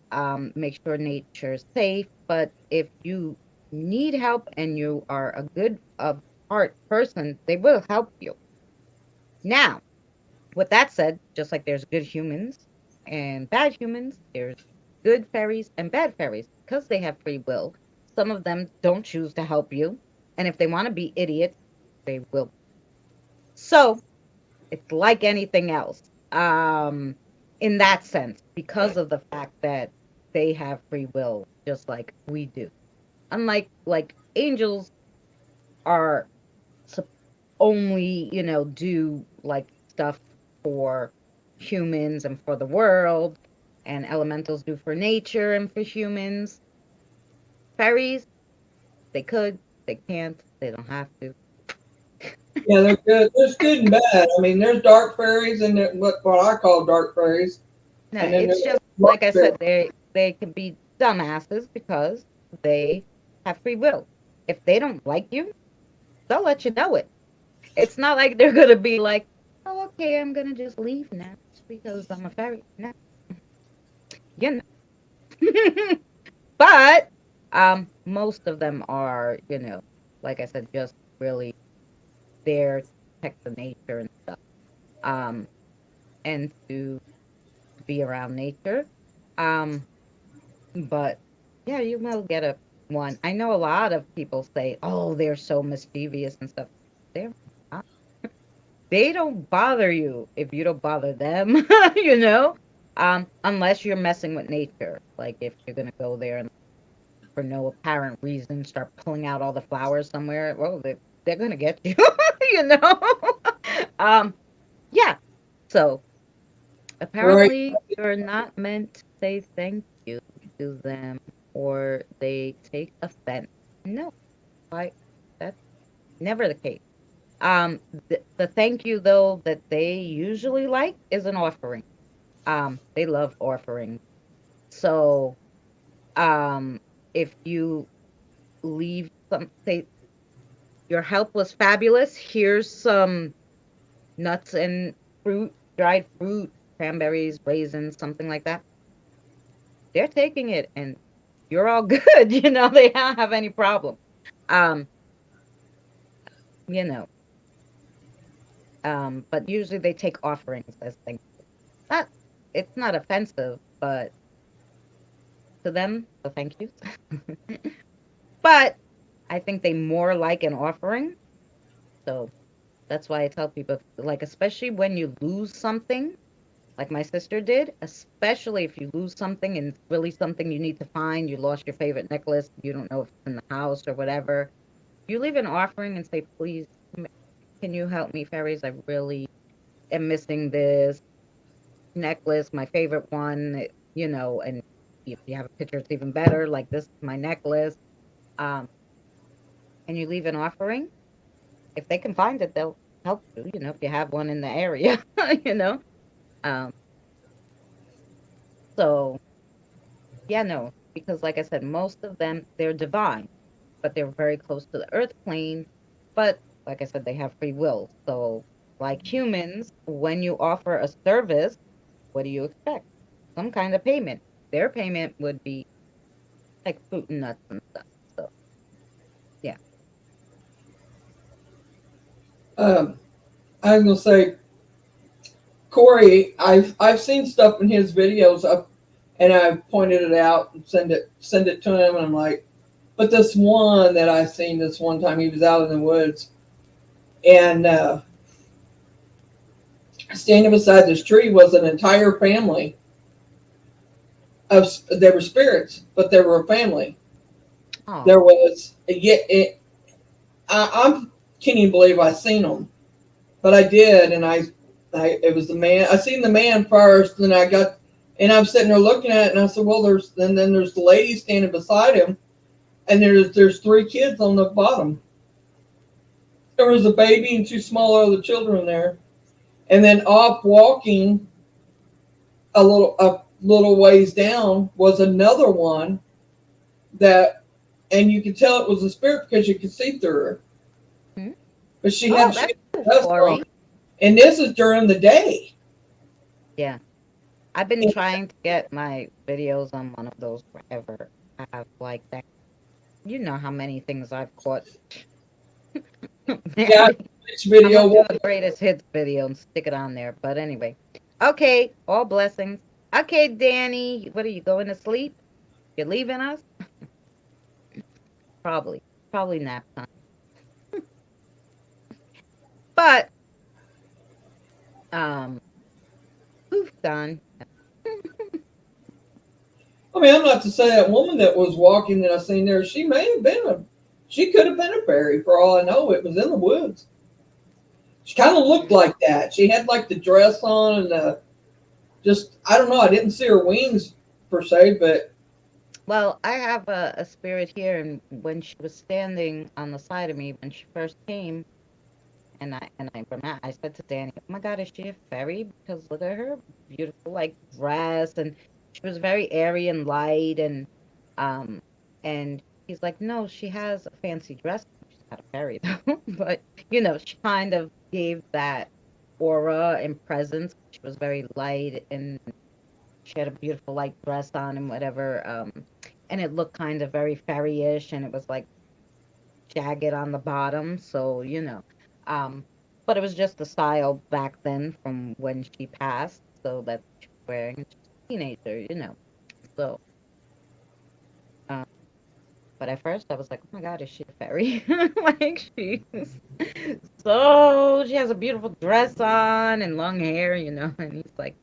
A: make sure nature's safe. But if you need help and you are a good of heart person, they will help you. Now, with that said, just like there's good humans and bad humans, there's good fairies and bad fairies because they have free will. Some of them don't choose to help you. And if they want to be idiots, they will. So it's like anything else, in that sense, because of the fact that they have free will, just like we do. Unlike like angels are only, do like stuff for humans and for the world, and elementals do for nature and for humans. Fairies, they could, they can't, they don't have to.
B: Yeah, they're good. There's good and bad. I mean, there's dark fairies and what I call dark fairies,
A: No,
B: and then
A: it's
B: there's
A: just
B: light
A: like I
B: fairies.
A: said, they can be dumbasses because they have free will. If they don't like you, they'll let you know it. It's not like they're gonna be like, "Oh, okay, I'm gonna just leave now just because I'm a fairy." No, you know. But most of them are, like I said, just really there to protect the nature and stuff. Um, and to be around nature. Um, But yeah, you will get a one. I know a lot of people say, "Oh, they're so mischievous and stuff." They're not. They don't bother you if you don't bother them, you know? Unless you're messing with nature. Like if you're gonna go there and for no apparent reason start pulling out all the flowers somewhere, well, they're gonna get you, you know? Um, yeah. So
B: Right.
A: apparently, you're not meant to say thank you to them or they take offense. No, I that's never the case. The thank you though that they usually like is an offering. They love offering. So, um, if you leave some, say your help was fabulous. Here's some nuts and fruit, dried fruit, cranberries, raisins, something like that. They're taking it and you're all good, they don't have any problem. Um, you know, but usually they take offerings as things. Not it's not offensive, but to them, so thank you. But I think they more like an offering. So that's why I tell people, like, especially when you lose something, like my sister did, especially if you lose something and it's really something you need to find, you lost your favorite necklace, you don't know if it's in the house or whatever. You leave an offering and say, please, can you help me, fairies? I really am missing this necklace, my favorite one, and if you have a picture, it's even better. Like, this is my necklace. Um, and you leave an offering. If they can find it, they'll help you, if you have one in the area, you know. Um, so yeah, no, because like I said, most of them, they're divine, but they're very close to the earth plane. But like I said, they have free will. So, like humans, when you offer a service, what do you expect? Some kind of payment. Their payment would be like fruit and nuts and stuff. So yeah.
B: Um, I was gonna say, Corey, I've seen stuff in his videos up, and I've pointed it out and send it to him, and I'm like, but this one that I seen this one time, he was out in the woods, and standing beside this tree was an entire family of. They were spirits, but they were a family.
A: Oh.
B: There was I can't even believe I seen them, but I did, and I it was the man. I seen the man first, and and I'm sitting there looking at it, and I said, well, then there's the lady standing beside him, and there's three kids on the bottom. There was a baby and two small other children there, and then off walking a little ways down was another one that, and you could tell it was a spirit because you could see through her,
A: Hmm?
B: but
A: Oh,
B: she
A: that's
B: had
A: cool,
B: a dress on,
A: Corey.
B: and this is during the day.
A: Yeah. I've been trying to get my videos on one of those forever. I have like that. You know how many things I've caught.
B: Yeah,
A: Man,
B: this
A: I'm gonna
B: video.
A: do a greatest hits video and stick it on there. But anyway, okay, all blessings. Okay, Danny, what are you going to sleep? You're leaving us? Probably, probably nap time. But who's done?
B: I mean, I'm not to say that woman that was walking that I seen there. She could have been a fairy for all I know. It was in the woods. She kind of looked like that. She had like the dress on and just I don't know. I didn't see her wings per se, but
A: Well, I have a spirit here, and when she was standing on the side of me when she first came, I said to Danny, "Oh my God, is she a fairy? Because look at her beautiful like dress, and she was very airy and light, um, and he's like, no, she has a fancy dress. She's not a fairy though, but she kind of gave that aura and presence. She was very light, and she had a beautiful light dress on and whatever, and it looked kind of very fairy-ish, and it was like jagged on the bottom, so but it was just the style back then from when she passed, so that she was wearing. She's a teenager. So, um, but at first I was like, oh my God, is she a fairy? Like she has a beautiful dress on and long hair, and he's like,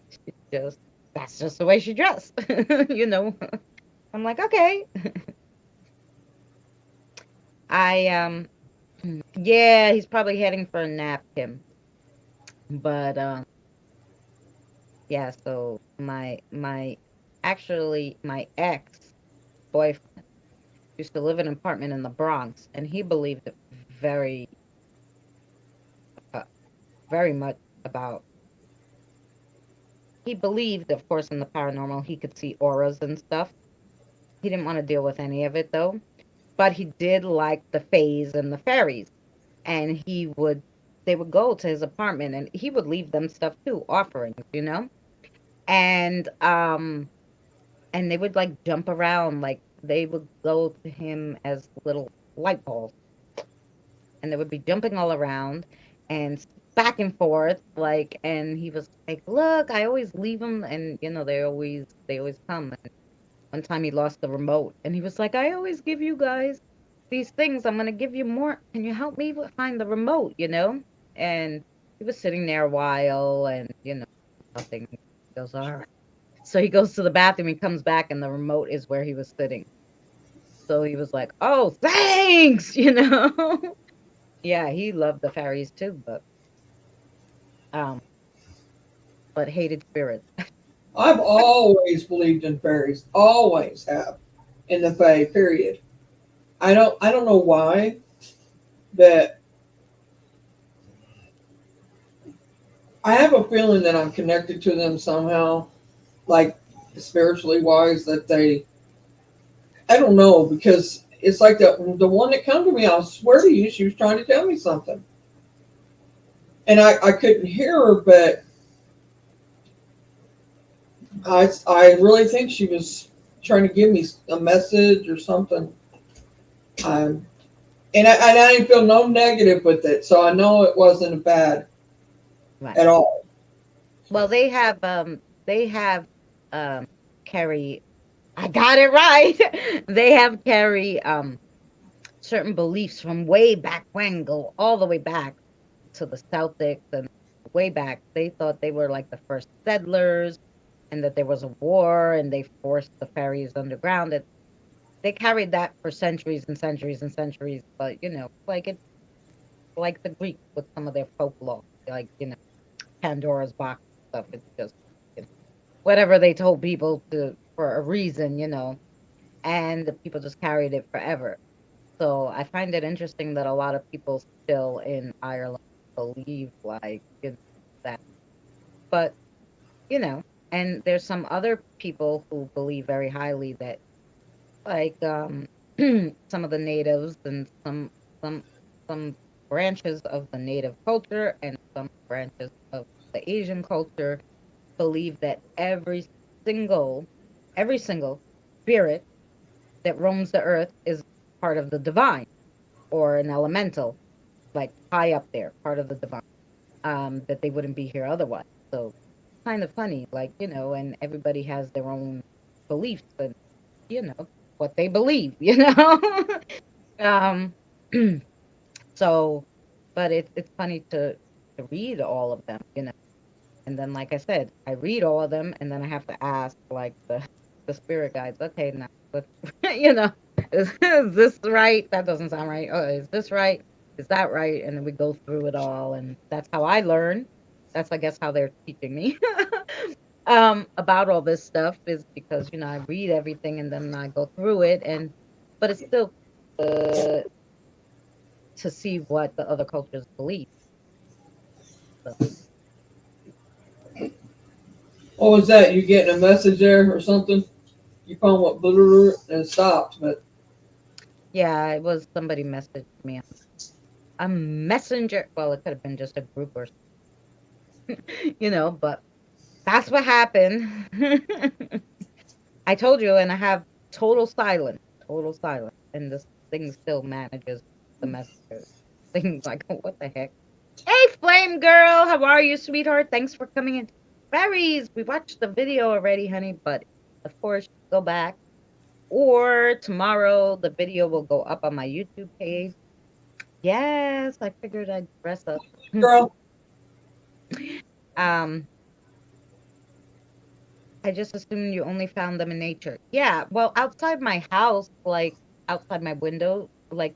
A: she's just that's just the way she dressed, you know. I'm like, okay. I yeah, he's probably heading for a nap, Kim. But yeah, so my ex-boyfriend used to live in an apartment in the Bronx, and he believed very uh, very much about he believed, of course, in the paranormal. He could see auras and stuff. He didn't want to deal with any of it though, but he did like the fays and the fairies, and they would go to his apartment, and he would leave them stuff too, offerings. And they would like jump around, like they would go to him as little light bulbs, and they would be jumping all around and back and forth, like, and he was like, look, I always leave them, and they always come. And one time he lost the remote, and he was like, I always give you guys these things, I'm gonna give you more, can you help me find the remote? And he was sitting there a while, and nothing. He goes, all right. So he goes to the bathroom, he comes back, and the remote is where he was sitting. So he was like, "Oh, thanks," you know. Yeah, he loved the fairies too, um, but hated spirits.
B: I've always believed in fairies. Always have. In the Fae, period. I don't know why, but I have a feeling that I'm connected to them somehow, like spiritually wise, that they I don't know, because it's like the one that come to me, I swear to you, she was trying to tell me something. And I couldn't hear her, but I really think she was trying to give me a message or something. Um, and I didn't feel no negative with it, so I know it wasn't bad
A: Right.
B: at all.
A: Well, they have carry I got it right. They have carry certain beliefs from way back when, go all the way back to the Celtics and way back. They thought they were like the first settlers and that there was a war and they forced the fairies underground. And they carried that for centuries and centuries and centuries. But like it, like the Greeks with some of their folklore, like Pandora's box stuff. It's just you know, whatever they told people to for a reason, and the people just carried it forever. So I find it interesting that a lot of people still in Ireland believe like that. But you know, and there's some other people who believe very highly that like some of the natives and some some branches of the native culture and some branches of the Asian culture believe that single every single spirit that roams the earth is part of the divine or an elemental, like high up there, part of the divine, that they wouldn't be here otherwise. So kind of funny, like, and everybody has their own beliefs and, what they believe, um, so, but it's funny to read all of them, and then, like I said, I read all of them, and then I have to ask, like, the spirit guides, okay, now, what, you know, is this right? That doesn't sound right. Oh, is this right? Is that right? And then we go through it all, and that's how I learn. That's, I guess, how they're teaching me about all this stuff is because, I read everything and then I go through it, but it's still uh, to see what the other cultures believe. So,
B: What was that? You getting a message there or something? Your phone went blue and it stopped, but
A: yeah, it was somebody messaged me on a messenger. Well, it could have been just a group or, but that's what happened. I told you, and I have total silence, and this thing still manages the messages. Things like, what the heck? Hey, Flame Girl, how are you, sweetheart? Thanks for coming in. Fairies, we watched the video already, honey, but of course, go back. Or tomorrow, the video will go up on my YouTube page. Yes, I figured I'd dress up.
B: girl,
A: um, I just assumed you only found them in nature. Yeah, well, outside my house, like outside my window, like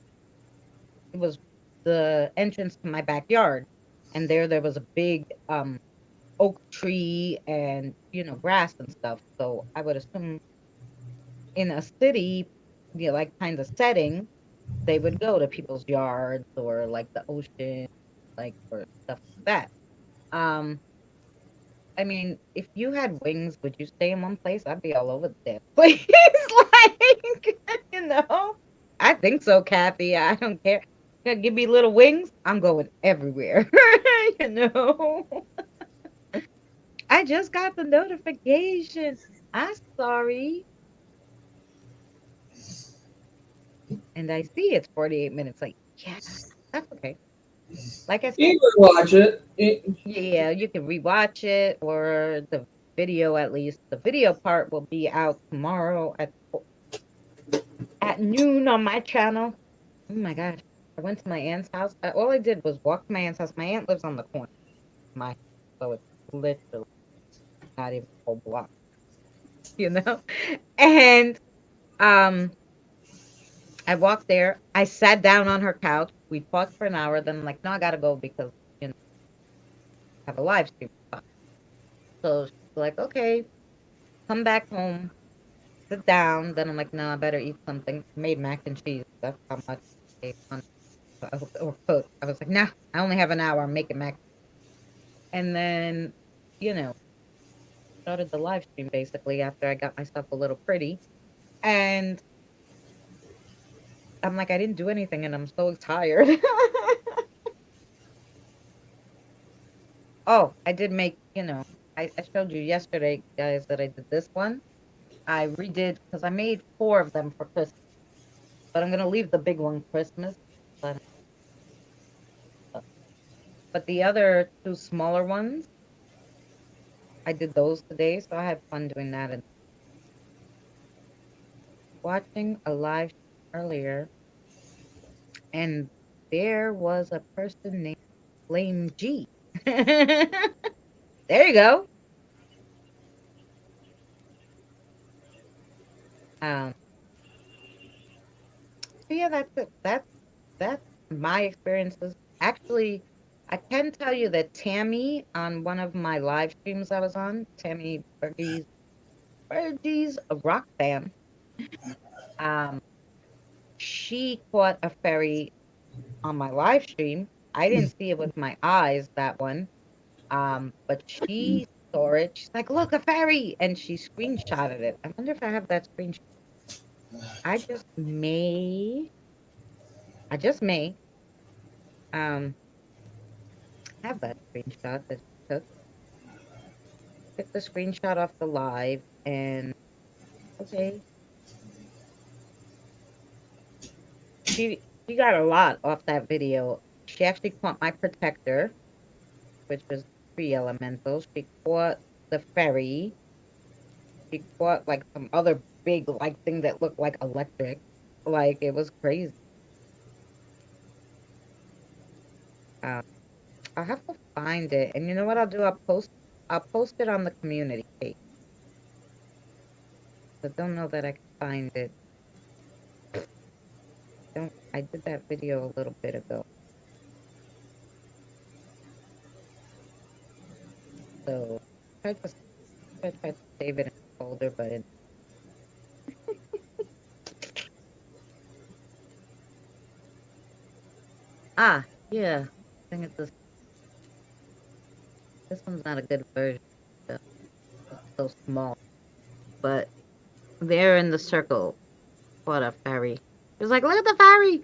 A: it was the entrance to my backyard, and there was a big oak tree and grass and stuff. So I would assume in a city, like kind of setting, they would go to people's yards or like the ocean, like or stuff like that. Um, I mean, if you had wings, would you stay in one place? I'd be all over the damn place. Like, I think so, Kathy. I don't care. Give me little wings. I'm going everywhere. you know. I just got the notification. I'm sorry. And I see it's 48 minutes late. Yeah, that's okay. Like I said,
B: you can watch it.
A: yeah, you can rewatch it or the video at least. The video part will be out tomorrow at noon on my channel. Oh my gosh. I went to my aunt's house. All I did was walk to my aunt's house. My aunt lives on the corner of my house, so it's literally not even a whole block, you know? And um I walked there. I sat down on her couch. We talked for an hour. Then I'm like, no, I gotta go because I have a live stream. So she's like, okay, come back home, sit down. Then I'm like, no, I better eat something. Made mac and cheese. That's how much I want or cook. I was like, nah, I only have an hour. I'm making mac. And then, you know, started the live stream basically after I got myself a little pretty. And I'm like, I didn't do anything and I'm so tired. Oh, I did make, I showed you yesterday, guys, that I did this one. I redid because I made four of them for Christmas, but I'm gonna leave the big one Christmas. But, but the other two smaller ones, I did those today, so I had fun doing that and watching a live earlier, and there was a person named Flame G. There you go. Um, so yeah, that's it. That's my experiences. Actually, I can tell you that Tammy on one of my live streams I was on, Tammy Burgess, a rock fan. Um, she caught a fairy on my live stream. I didn't see it with my eyes, that one. But she saw it. She's like, "Look, a fairy!" And she screenshotted it. I wonder if I have that screenshot. I just may, I just may, um, have that screenshot that she took. Took the screenshot off the live, and okay, she got a lot off that video. She actually caught my protector, which was three elementals. She caught the fairy. She caught like some other big like thing that looked like electric. Like it was crazy. Um, I'll have to find it, and you know what I'll do? I'll post it on the community page. But don't know that I can find it. Don't I did that video a little bit ago, so I tried to save it in a folder, but it, yeah, I think it's this one's not a good version. So it's so small, but they're in the circle. What a fairy! It was like, look at the fairy.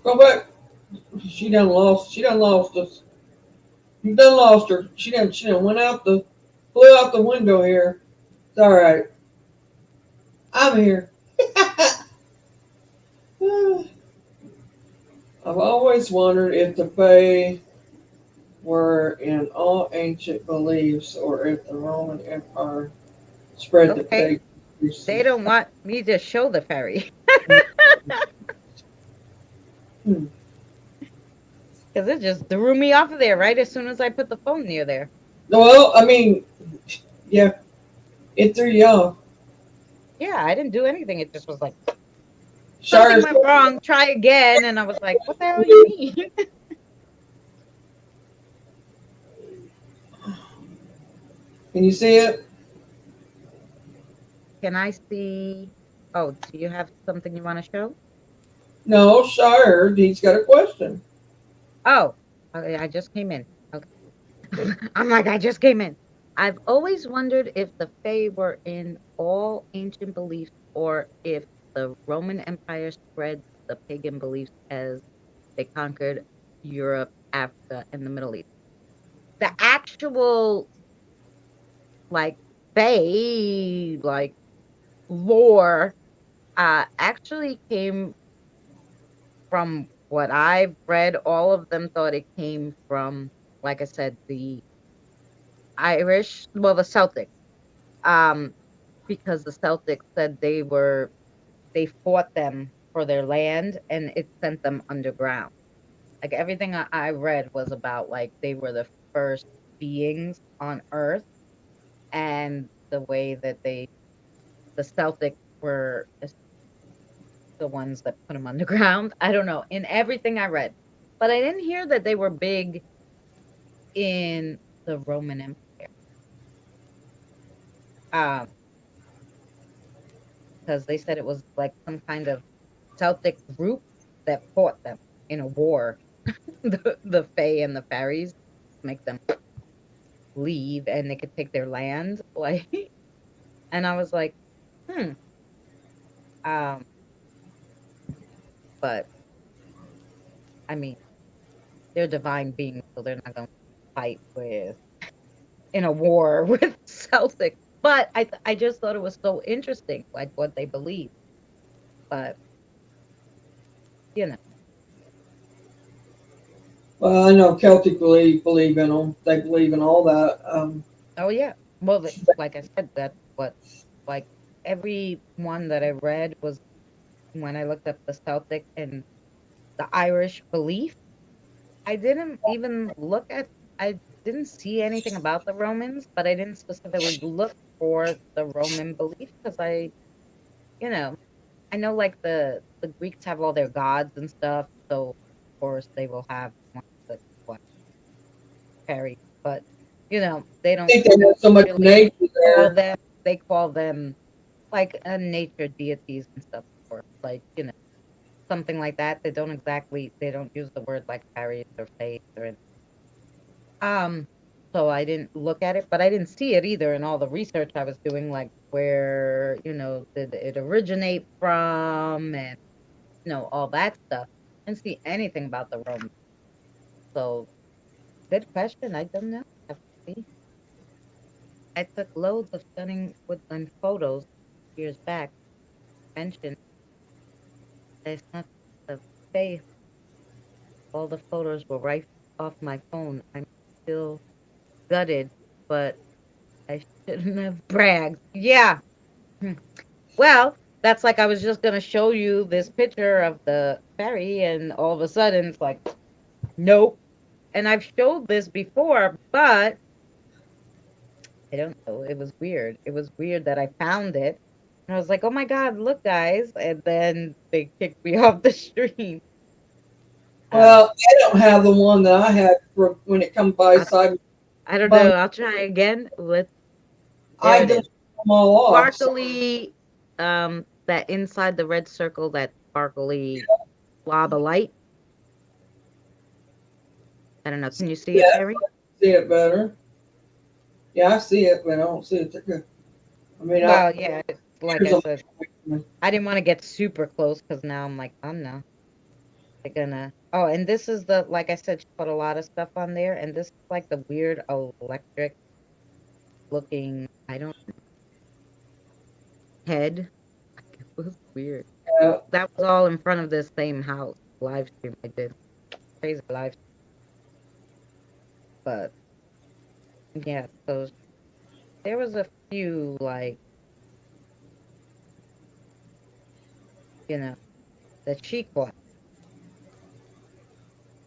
B: Go back. She done lost. She done lost us. You done lost her. She done went out the flew out the window here. It's all right. I'm here. I've always wondered if the Fae were in all ancient beliefs or if the Roman Empire spread the
A: Okay,
B: pagan
A: they don't want me to show the fairy
B: Hmm.
A: because it just threw me off of there right as soon as I put the phone near there.
B: Well, I mean, yeah, it threw you off.
A: Yeah, I didn't do anything. It just was like something
B: Shire,
A: went wrong. Try again, and I was like, "What the hell you mean?"
B: can you see it?
A: Can I see? Oh, do you have something you want to show?
B: No, Shire, he's got a question.
A: Oh, okay, I just came in. Okay. I'm like, I just came in. I've always wondered if the Fae were in all ancient beliefs or if the Roman Empire spread the pagan beliefs as they conquered Europe, Africa, and the Middle East. The actual, like, Fae, like, lore, actually came from what I've read. All of them thought it came from, like I said, the Irish, well, the Celtics. Um, because the Celtics said they fought them for their land and it sent them underground. Like everything I read was about like they were the first beings on Earth and the way that the Celtics were the ones that put them underground. I don't know. In everything I read, but I didn't hear that they were big in the Roman Empire. Because they said it was like some kind of Celtic group that fought them in a war. The Fae and the Fairies make them leave, and they could take their land. Like, and I was like, hmm. Um, but I mean, they're divine beings, so they're not going to fight with in a war with Celtic. But I just thought it was so interesting, like what they believe. But you know,
B: Well, I know Celtic believe in them. They believe in all that.
A: oh yeah. Well, like I said, that's what like every one that I read was when I looked up the Celtic and the Irish belief. I didn't even look at. I didn't see anything about the Romans, but I didn't specifically look for the Roman belief because you know, I know like the Greeks have all their gods and stuff, so of course they will have one that what carry, but they
B: I
A: don't
B: think they have so much
A: really
B: nature
A: call
B: there.
A: them. They call them like nature deities and stuff, of course, like something like that. They don't use the word like fairies or faith or anything. So I didn't look at it, but I didn't see it either in all the research I was doing, like where did it originate from and all that stuff. I didn't see anything about the Romans. So good question. I don't know. I have to see. I took loads of stunning woodland photos years back. Mentioned it's not the face. All the photos were right off my phone. I'm still gutted, but I shouldn't have bragged. Yeah. Hmm. Well, that's like I was just gonna show you this picture of the ferry, and all of a sudden it's like, nope. And I've showed this before, but I don't know. It was weird. It was weird that I found it. And I was like, oh my God, look, guys. And then they kicked me off the stream. Um,
B: Well, I don't have the one that I had for when it comes by
A: I,
B: side,
A: I don't
B: but
A: know. I'll try again. There
B: I
A: it is.
B: deleted them all off. So,
A: Sparkly, that inside the red circle, that sparkly blob of light. I don't know. Can you see it,
B: yeah,
A: Terry?
B: see it better. Yeah, I see it, but I don't see it. I mean,
A: Well, yeah, like
B: here's
A: I
B: a
A: said, I didn't want to get super close because now I'm like, oh no, they're gonna. Oh, and this is like I said, she put a lot of stuff on there, and this is like the weird electric looking, I don't head. It was weird.
B: yeah.
A: That was all in front of this same house live stream I did. Crazy live, but yeah, so there was a few like, you know, that she caught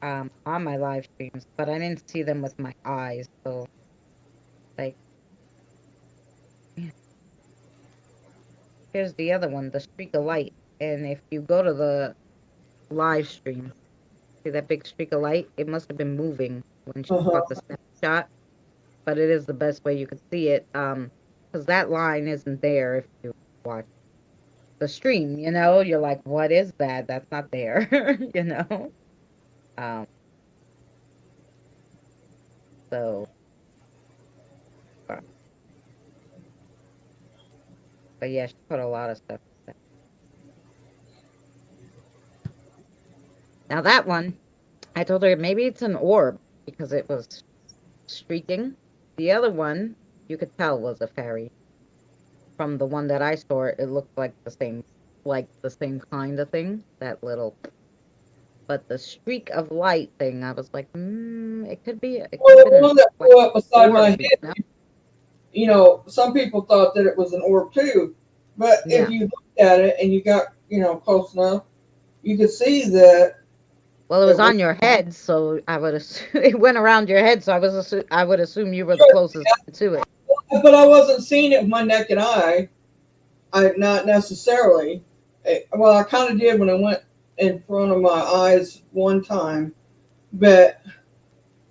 A: on my live streams, but I didn't see them with my eyes. So like, yeah. Here's the other one, the streak of light. And if you go to the live stream, see that big streak of light? It must have been moving when she caught
B: Uh-huh.
A: the snapshot, but it is the best way you could see it. Because that line isn't there if you watch the stream. You're like, what is that? That's not there. you know. Um. So, uh, but yeah, she put a lot of stuff. Now that one, I told her maybe it's an orb because it was streaking. The other one, you could tell was a fairy. From the one that I saw, it looked like the same kind of thing. That little, but the streak of light thing, I was like, it could have
B: Well,
A: been
B: the
A: an
B: one that
A: like
B: flew up beside my
A: orb,
B: head, some people thought that it was an orb too. But if
A: Yeah.
B: you looked at it and you got, close enough, you could see that
A: Well, it was
B: it was.
A: on your head, so I would assume it went around your head. So I would assume you were the closest to it.
B: but I wasn't seeing it with my naked eye. I not necessarily. Well, I kind of did when I went in front of my eyes one time, but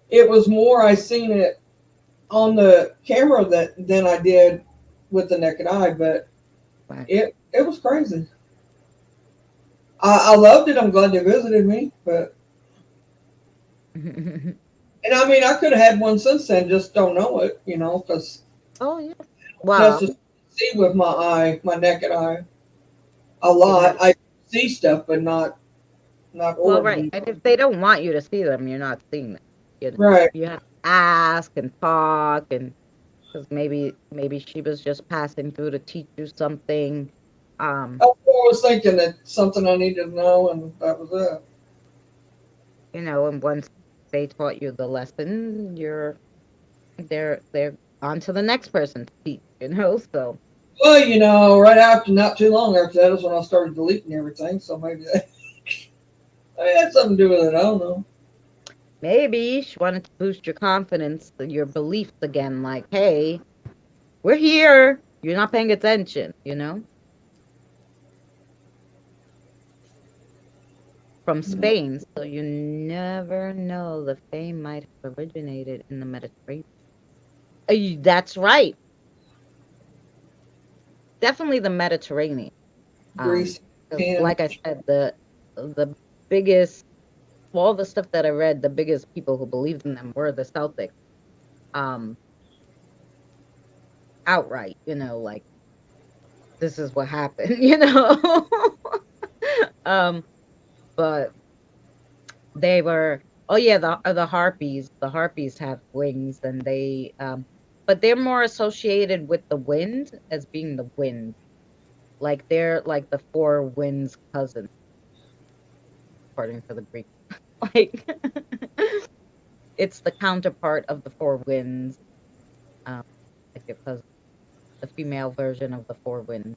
B: it was more I seen it on the camera than I did with the naked eye. But
A: Right.
B: it was crazy. I loved it. I'm glad they visited me, but and I mean I could have had one since then, just don't know it, because
A: Oh yeah. Well,
B: necessarily see with my eye, my naked eye, a
A: you have
B: lot. I see stuff, but not
A: well, right.
B: orbs.
A: And if they don't want you to see them, you're not seeing them.
B: Right.
A: You have to ask and talk, and because maybe she was just passing through to teach you something. Um,
B: I was thinking that something I needed to know, and that was it.
A: and once they taught you the lesson, they're on to the next person to teach. So
B: Well, right after, not too long after that is when I started deleting everything. So maybe that had something to do with it. I don't know.
A: maybe she wanted to boost your confidence, your beliefs again, like, hey, we're here. You're not paying attention. From Spain, so you never know. The fame might have originated in the Mediterranean. That's right. Definitely the Mediterranean. Um,
B: Grease,
A: 'Cause
B: tan.
A: like I said, the biggest, all the stuff that I read, the biggest people who believed in them were the Celtics. Um, Outright, like this is what happened. Um, but they were, oh yeah, the harpies. The harpies have wings, and but they're more associated with the wind as being the wind. Like they're like the four winds cousin, according to the Greek. Like it's the counterpart of the four winds. Um, like your cousin, the female version of the four winds,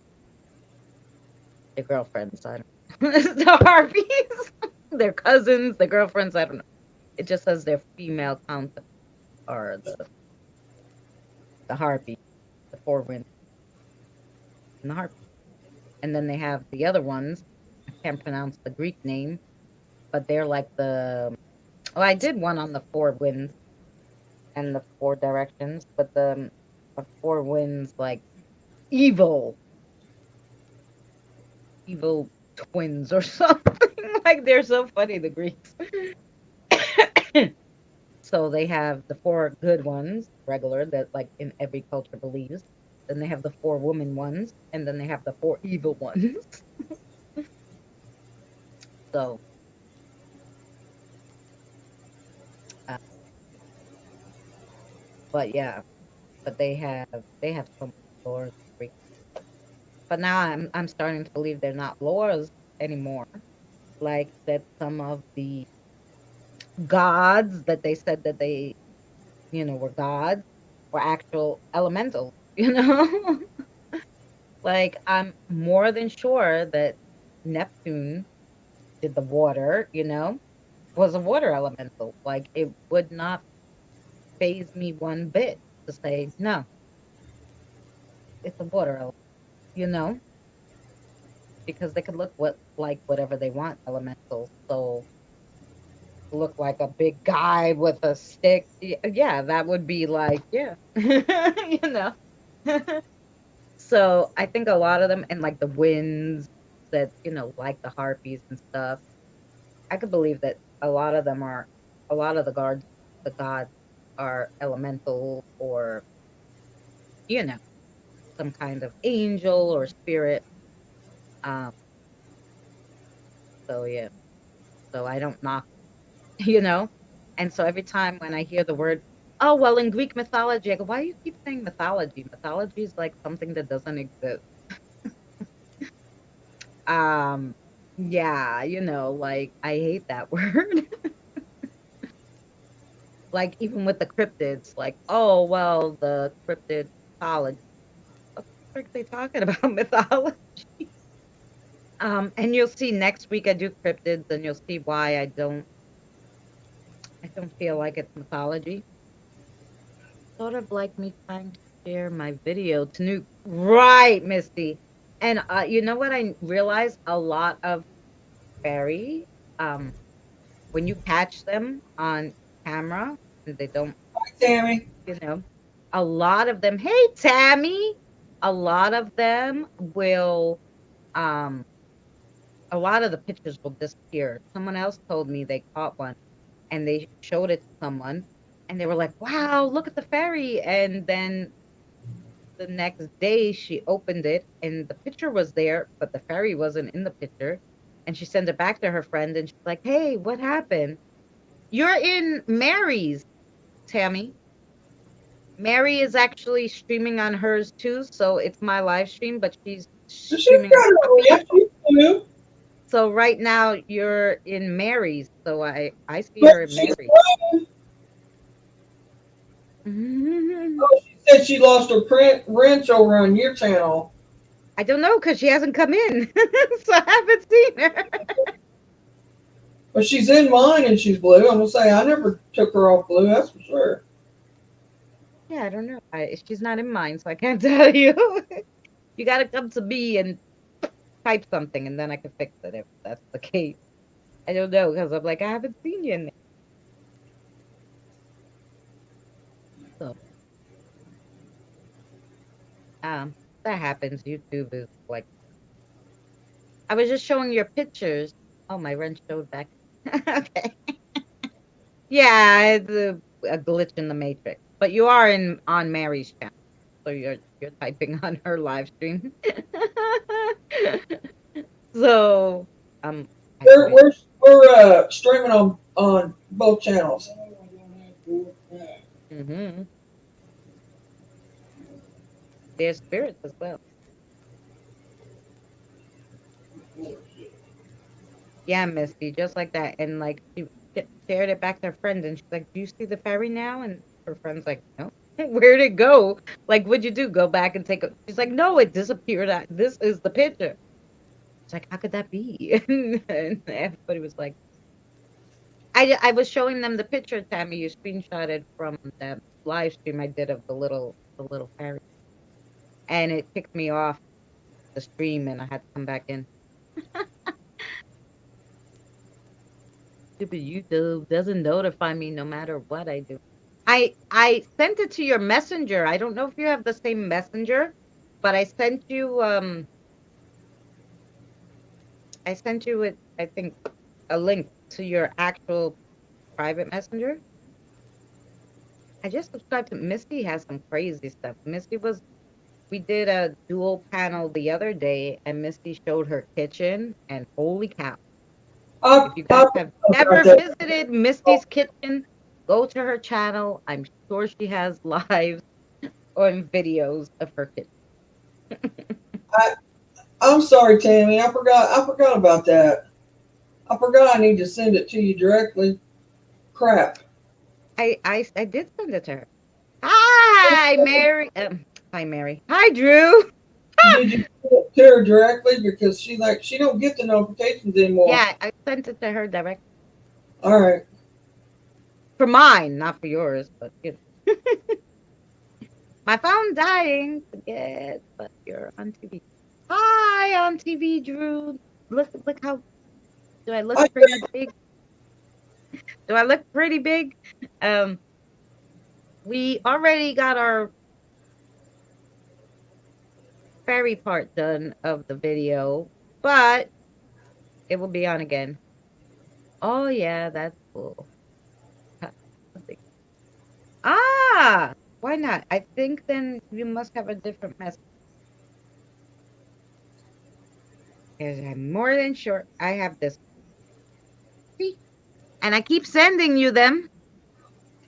A: their girlfriends. I don't know. The harpies, their cousins, their girlfriends. I don't know. It just says their female counterpart are the harpies, the four winds, and the harpies. And then they have the other ones. I can't pronounce the Greek name, but they're like oh, I did one on the four winds and the four directions, but the four winds like evil, evil twins or something. Like they're so funny, the Greeks. So they have the four good ones, regular, that like in every culture believes. Then they have the four woman ones, and then they have the four evil ones. So, uh, but yeah, but they have so much lore. But now I'm starting to believe they're not lores anymore. Like that some of the gods that they said that they were gods were actual elementals. Like I'm more than sure that Neptune did the water, was a water elemental. Like it would not phase me one bit to say, no, it's a water element, because they could look like whatever they want, elementals. So look like a big guy with a stick. Yeah, that would be like, yeah. you know. So I think a lot of them, and like the winds that like the harpies and stuff, I could believe that a lot of the gods are elemental or, you know, some kind of angel or spirit. Um, so yeah. So I don't knock, you know? And so every time when I hear the word, oh, well, in Greek mythology, I go, why do you keep saying mythology? Mythology is like something that doesn't exist. Um, yeah, like I hate that word. Like even with the cryptids, like, oh, well, the cryptid mythology. What the frick are they talking about mythology? And you'll see next week I do cryptids, and you'll see why I don't feel like it's mythology. Sort of like me trying to Share my video to new. Right, Misty. And you know what I realized? A lot of fairy, um, when you catch them on camera and they don't,
B: Hi, Tammy.
A: you know, a lot of them, hey Tammy, a lot of them will, um, a lot of the pictures will disappear. Someone else told me they caught one and they showed it to someone and they were like, wow, look at the fairy. And then the next day she opened it and the picture was there, but the fairy wasn't in the picture. And she sent it back to her friend and she's like, hey, what happened? You're in Mary's, Tammy. Mary is actually streaming on hers too, so it's my live stream, but she's
B: She's
A: streaming on
B: got
A: top
B: a
A: of
B: lift. She's blue.
A: So right now you're in Mary's, so I see
B: But
A: her in
B: she's
A: Mary's.
B: blue. Oh, she said she lost her print wrench over on your channel.
A: I don't know because she hasn't come in, so I haven't seen her.
B: But she's in mine and she's blue. I'm gonna say I never took her off blue. That's for sure.
A: Yeah, I don't know. She's not in mine, so I can't tell you. You got to come to me and type something, and then I can fix it if that's the case. I don't know because I'm like I haven't seen you in there. So um, that happens. YouTube is like I was just showing your pictures. Oh, my wrench showed back. Okay. Yeah, it's a glitch in the matrix. But you are in on Mary's channel, so you're typing on her live stream. So I
B: We're
A: wish.
B: we're we're streaming on both channels.
A: Hmm. There's spirits as well. Yeah, Misty, just like that. And like she shared it back to her friend, and she's like, "Do you see the fairy now?" And her friend's like, "No." Where'd it go? Like, what'd you do? Go back and take a? She's like, "No, it disappeared. This is the picture." It's like, how could that be? And everybody was like, I was showing them the picture, Tammy, you screenshotted from that live stream I did of the little fairy, and it kicked me off the stream, and I had to come back in. Stupid YouTube doesn't notify me no matter what I do. I sent it to your messenger. I don't know if you have the same messenger, but I sent you it. I think a link to your actual private messenger. I just subscribed to Misty has some crazy stuff. We did a dual panel the other day and Misty showed her kitchen and holy cow.
B: I
A: If you
B: I
A: guys have
B: about
A: never
B: that.
A: visited Misty's kitchen, go to her channel. I'm sure she has lives or videos of her kitchen.
B: I I'm sorry, Tammy. I forgot about that. I forgot I need to send it to you directly. Crap.
A: I did send it to her. Hi, Mary. Hi, Mary. Hi, Drew.
B: Did you send it to her directly because she don't get the notifications anymore?
A: Yeah, I sent it to her direct
B: All right.
A: for mine, not for yours, but my phone dying. Forget, but you're on TV. Hi, on TV, Drew. Look how do I look
B: I
A: pretty big? Do I look pretty big? Um, we already got our fairy part done of the video, but it will be on again. Oh yeah, that's cool. Ah, why not? I think then you must have a different message. Because I'm more than sure I have this. See? And I keep sending you them.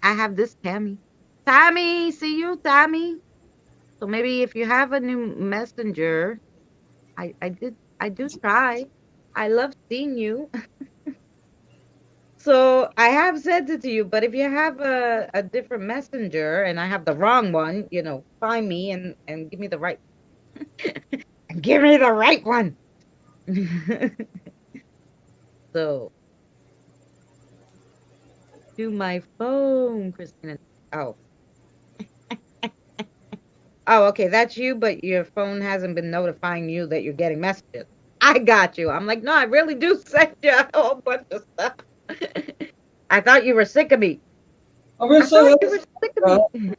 A: I have this Tammy. Tammy, see you, Tammy. So maybe if you have a new messenger, I do try. I love seeing you. So I have sent it to you, but if you have a different messenger and I have the wrong one, find me and give me the right give me the right one. So to my phone, Christina. Oh, Oh, okay, that's you, but your phone hasn't been notifying you that you're getting messages. I got you. I'm like, no, I really do send you a whole bunch of stuff. I thought you were sick of me.
B: I'm gonna
A: I
B: say
A: thought you were
B: that's
A: sick of me.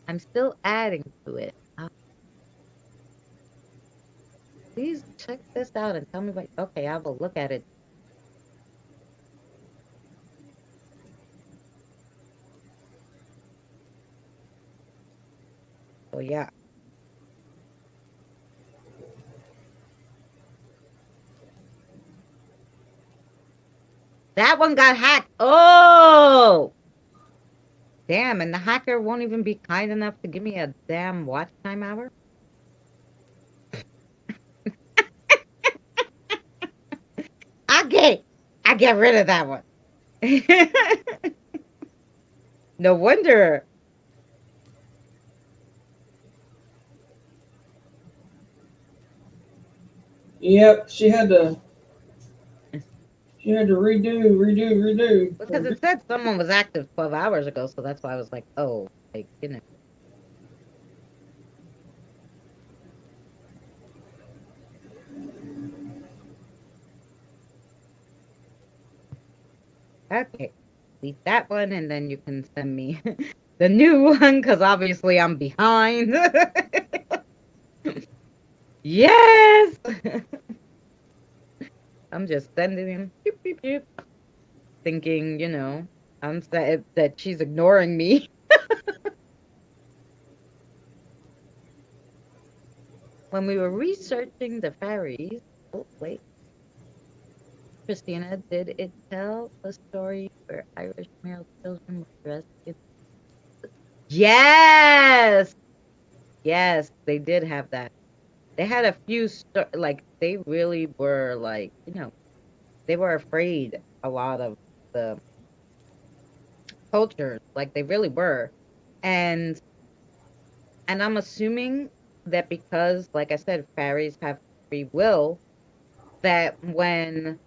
A: I'm still adding to it. Please check this out and tell me what. Okay, I will look at it. So yeah, that one got hacked. Oh, damn! And the hacker won't even be kind enough to give me a damn watch time hour. Okay, I get rid of that one. No wonder.
B: yep. She had to redo.
A: Because it said someone was active 12 hours ago, so that's why I was like, oh, like, okay, delete that one, and then you can send me the new one, because obviously I'm behind. Yes! I'm just sending him, beep, beep, beep, thinking, I'm sad that she's ignoring me. When we were researching the fairies, oh, wait, Christina, did it tell a story where Irish male children were dressed in? Yes! Yes, they did have that. They had a few like they really were like, they were afraid a lot of the cultures, like they really were. And I'm assuming that because like I said, fairies have free will, that when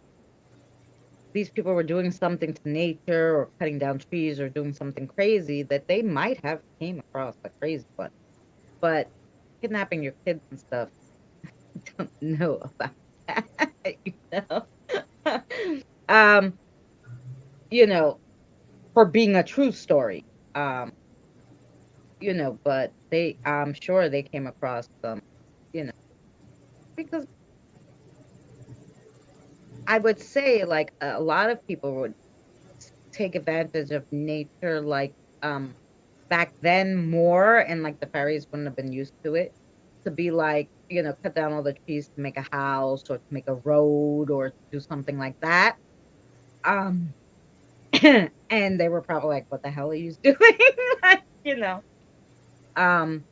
A: these people were doing something to nature or cutting down trees or doing something crazy, that they might have came across a crazy one. But kidnapping your kids and stuff, don't know about that, um, you know, for being a true story. Um, but I'm sure they came across some, you know, because I would say like a lot of people would take advantage of nature, like back then more, and like the fairies wouldn't have been used to it, to be like, cut down all the trees to make a house or to make a road or to do something like that. Um, and they were probably like, "What the hell are you doing?" Like, Um,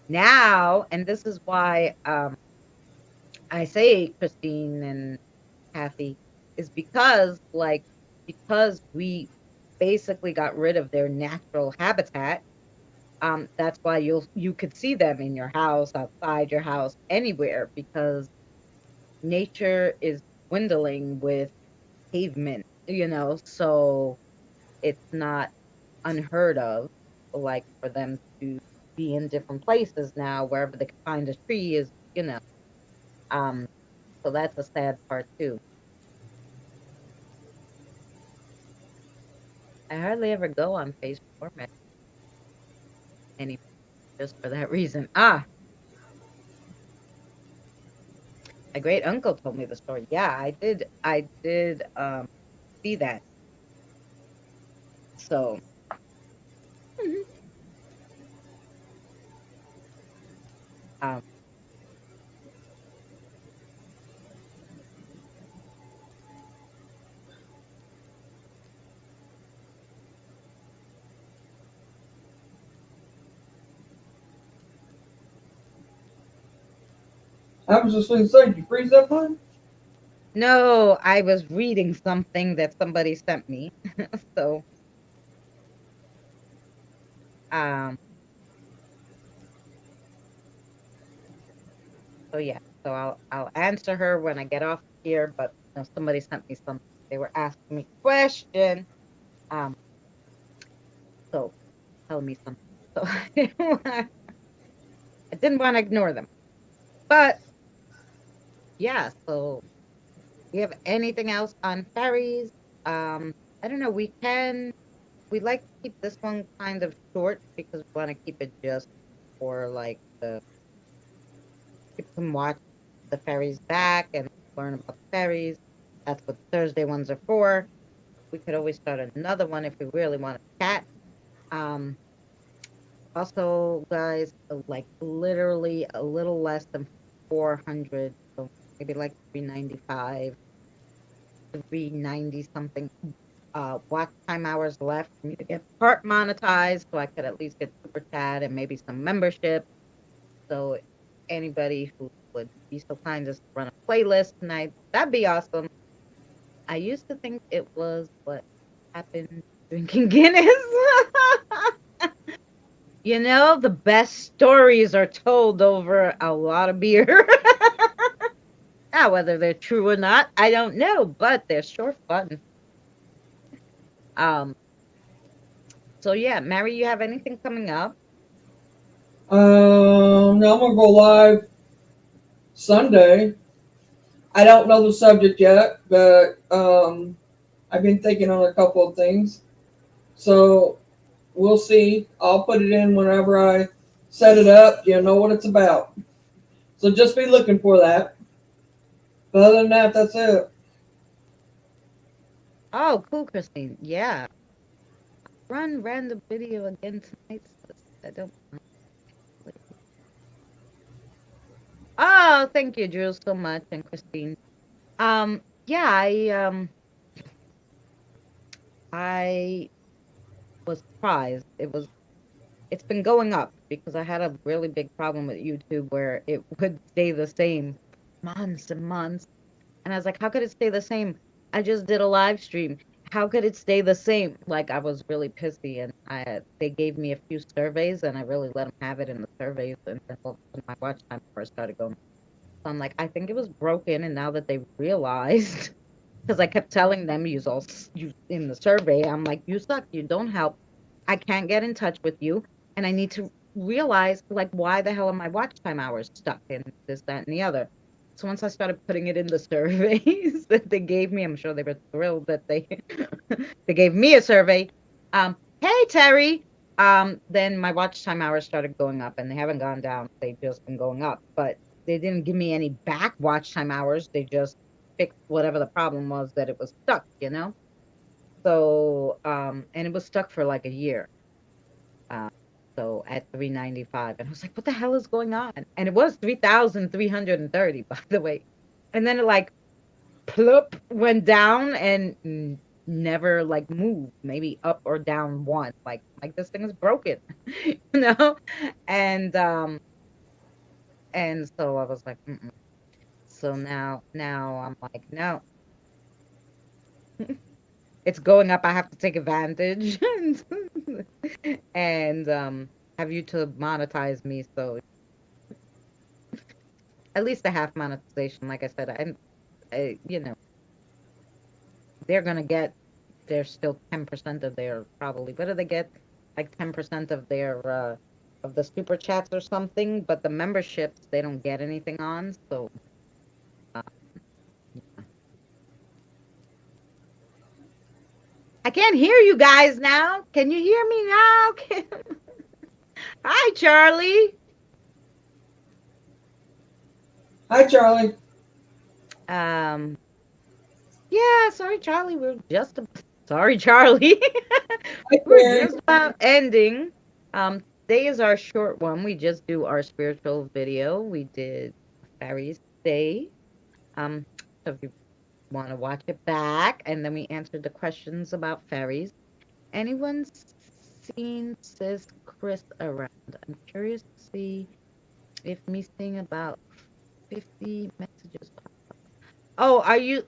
A: now, and this is why I say Christine and Kathy, is because we basically got rid of their natural habitat. That's why you could see them in your house, outside your house, anywhere, because nature is dwindling with pavement, so it's not unheard of, like, for them to be in different places now, wherever they can find a tree is, um, so that's a sad part too. I hardly ever go on Facebook or Messenger anymore, just for that reason. My great uncle told me the story. Yeah, I did see that. So, mhm. um,
B: I was just going to say, did you freeze that one?
A: no, I was reading something that somebody sent me. So, um, so yeah. So I'll answer her when I get off here, but somebody sent me something. They were asking me a question. Um, so telling me something. So I didn't want to ignore them. But yeah, so do you have anything else on fairies? I don't know. We like to keep this one kind of short because we want to keep it just for like the people can watch the fairies back and learn about the fairies. That's what Thursday ones are for. We could always start another one if we really want to chat. Um, Also, guys, like literally a little less than 400, so maybe like 395, 390 something watch time hours left for me to get part monetized so I could at least get super chat and maybe some membership. So anybody who would be so kind as to run a playlist tonight, that'd be awesome. I used to think it was what happened drinking Guinness. You know, the best stories are told over a lot of beer. Now, whether they're true or not, I don't know, but they're sure fun. Um, so yeah, Mary, you have anything coming up?
B: No, I'm gonna go live Sunday. I don't know the subject yet, but I've been thinking on a couple of things. So we'll see. I'll put it in whenever I set it up. You know what it's about. So just be looking for that. But other than that, that's it.
A: Oh, cool, Christine. Yeah. Run random video again tonight, sis. I don't mind. Oh, thank you, Drew, so much, and Christine. Yeah, I was surprised. It's been going up because I had a really big problem with YouTube where it would stay the same months and months. And I was like, how could it stay the same? I just did a live stream. How could it stay the same? Like I was really pissy, and they gave me a few surveys, and I really let them have it in the surveys, and then all of a sudden my watch time first started going. So I'm like, I think it was broken, and now that they realized, because I kept telling them, you in the survey, I'm like, you suck, you don't help. I can't get in touch with you, and I need to realize like why the hell are my watch time hours stuck in this, that, and the other. So once I started putting it in the surveys that they gave me, I'm sure they were thrilled that they they gave me a survey. Hey Terry. Then my watch time hours started going up, and they haven't gone down. They've just been going up, but they didn't give me any back watch time hours. They just fixed whatever the problem was that it was stuck, you know? So, and it was stuck for like a year. Uh, so at 395. And I was like, what the hell is going on? And it was 3,330, by the way. And then it like plop went down and never like moved, maybe up or down one. Like this thing is broken, you know? And and so I was like, mm-mm. So now I'm like, no, it's going up. I have to take advantage and have you to monetize me. So at least a half monetization. Like I said, you know, they're gonna get. They're still 10% of their probably. What do they get? Like 10% of the super chats or something. But the memberships they don't get anything on. So uh, I can't hear you guys now. Can you hear me now? Hi, Charlie.
B: Hi, Charlie.
A: Um, yeah, sorry, Charlie. Sorry, Charlie.
B: Hi,
A: We're
B: Terry.
A: just about ending. Today is our short one. We just do our spiritual video. We did Fairies Day. Um, so if you want to watch it back, and then we answered the questions about fairies. Anyone seen Sis Chris around? I'm curious to see if me seeing about 50 messages. Oh, are you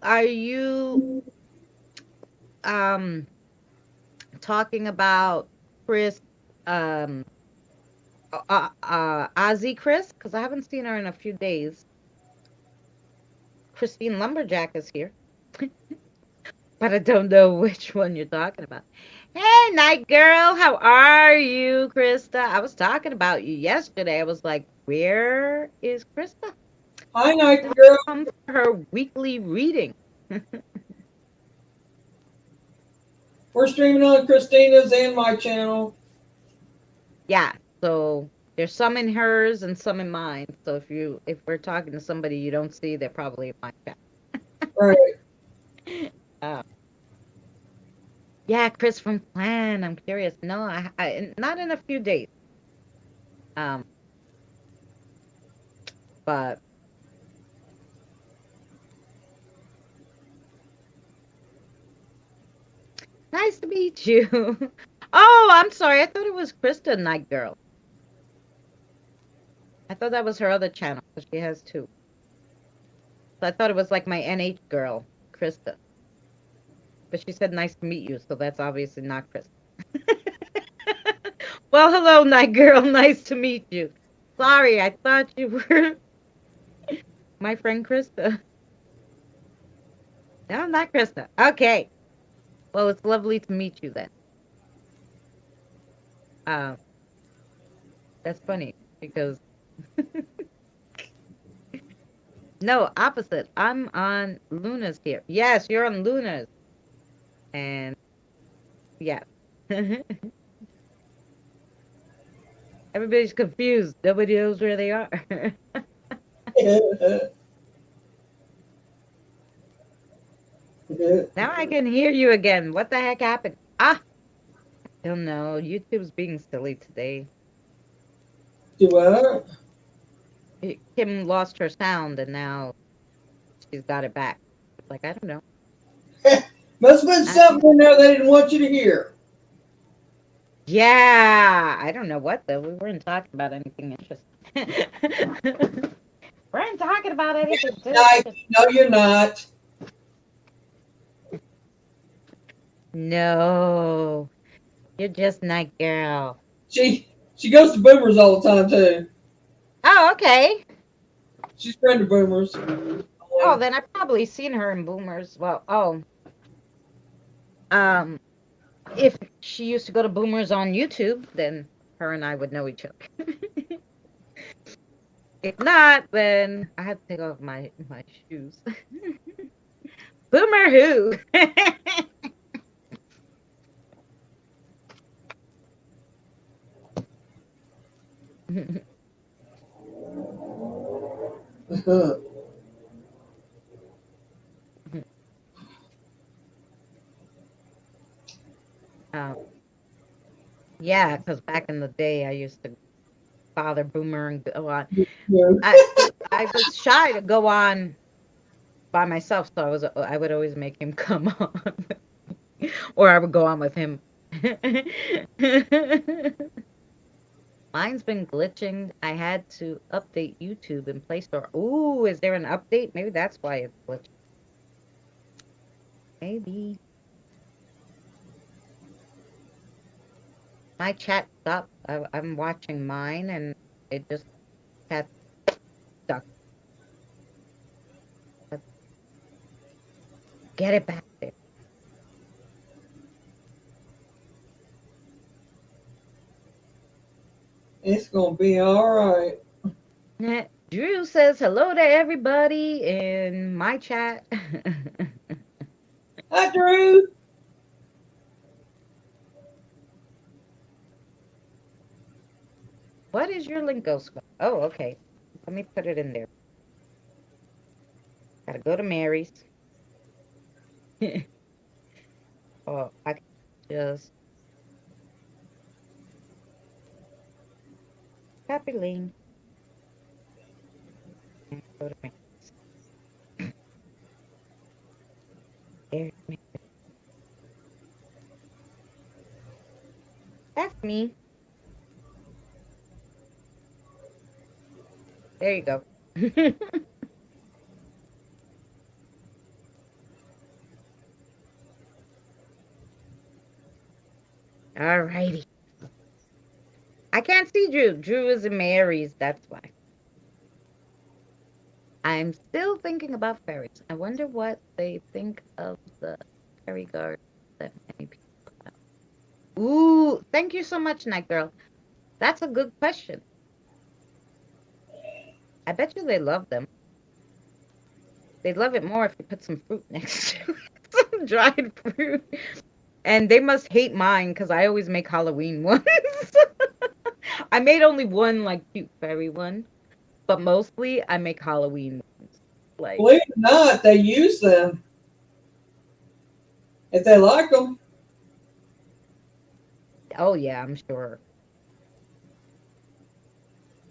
A: um talking about Chris um Ozzy Chris? Because I haven't seen her in a few days. Christine Lumberjack is here. but I don't know which one you're talking about. Hey, night girl, how are you, Krista? I was talking about you yesterday. I was like, where is Krista?
B: Hi,
A: She
B: Night
A: didn't
B: Girl.
A: come for her weekly reading.
B: We're streaming on Christina's and my channel.
A: Yeah, so there's some in hers and some in mine. So if we're talking to somebody you don't see, they're probably in my chat.
B: Right.
A: Uh, yeah, Chris from Plan. I'm curious. No, not in a few days. Um, but nice to meet you. Oh, I'm sorry. I thought it was Krista Night Girl. I thought that was her other channel because she has two. So I thought it was like my NH girl, Krista. But she said nice to meet you, so that's obviously not Krista. Well, hello, Night Girl. Nice to meet you. Sorry, I thought you were my friend Krista. No, not Krista. Okay. Well, it's lovely to meet you then. Um, that's funny because no, opposite. I'm on Luna's here. Yes, you're on Luna's. And yeah. Everybody's confused. Nobody knows where they are. Now I can hear you again. What the heck happened? Ah, I don't know. YouTube's being silly today.
B: Do what?
A: Kim lost her sound and now she's got it back. Like, I don't know.
B: Must have been
A: I,
B: something in there they didn't want you to hear.
A: yeah, I don't know what though. We weren't talking about anything interesting. We weren't talking about anything too
B: Night.
A: interesting.
B: No, you're not.
A: No, you're just night girl.
B: She goes to Boomers all the time too.
A: Oh, okay.
B: She's friend of Boomers.
A: Oh, then I've probably seen her in Boomers. Well, oh, um, if she used to go to Boomers on YouTube, then her and I would know each other. If not, then I had to take off my shoes. Boomer who? um, yeah, because back in the day, I used to bother Boomer and go on. I I was shy to go on by myself, so I would always make him come on, or I would go on with him. Mine's been glitching. I had to update YouTube in Play Store. Ooh, is there an update? Maybe that's why it's glitching. Maybe. My chat stopped. I'm watching mine and it just got stuck. Let's get it back there.
B: It's gonna be all right.
A: Drew says hello to everybody in my chat.
B: Hi, Drew.
A: What is your Linko squad? Oh, okay. Let me put it in there. Gotta go to Mary's. Oh, I can just copy link and go to Mary's. There, that's me. There you go. All righty. I can't see Drew. Drew is in Mary's. That's why. I'm still thinking about fairies. I wonder what they think of the fairy garden that many people have. Ooh, thank you so much, Night Girl. That's a good question. I bet you they love them. They'd love it more if you put some fruit next to it, some dried fruit. And they must hate mine because I always make Halloween ones. I made only one like cute fairy one, but mostly I make Halloween ones. Like,
B: Believe it or not, they use them if they like them.
A: oh yeah, I'm sure.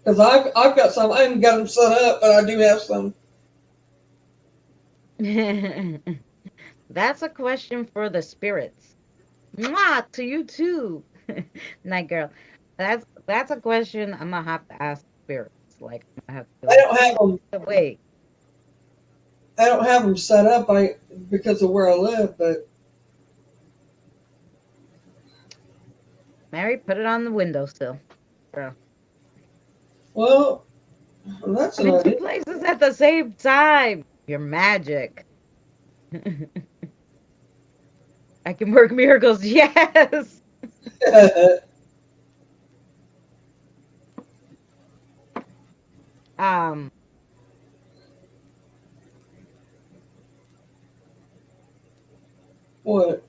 B: Because I've got some. I haven't got them set up, but I do have some.
A: That's a question for the spirits. Mwah, to you too, night girl. That's a question I'm gonna have to ask spirits. Like I'm gonna have to be
B: I
A: like,
B: don't have
A: who
B: them.
A: wait,
B: I don't have them set up. Because of where I live, but
A: Mary, put it on the windowsill, girl.
B: well, that's
A: I'm
B: an
A: in two
B: idea.
A: places at the same time. You're magic. I can work miracles. Yes. Um,
B: What?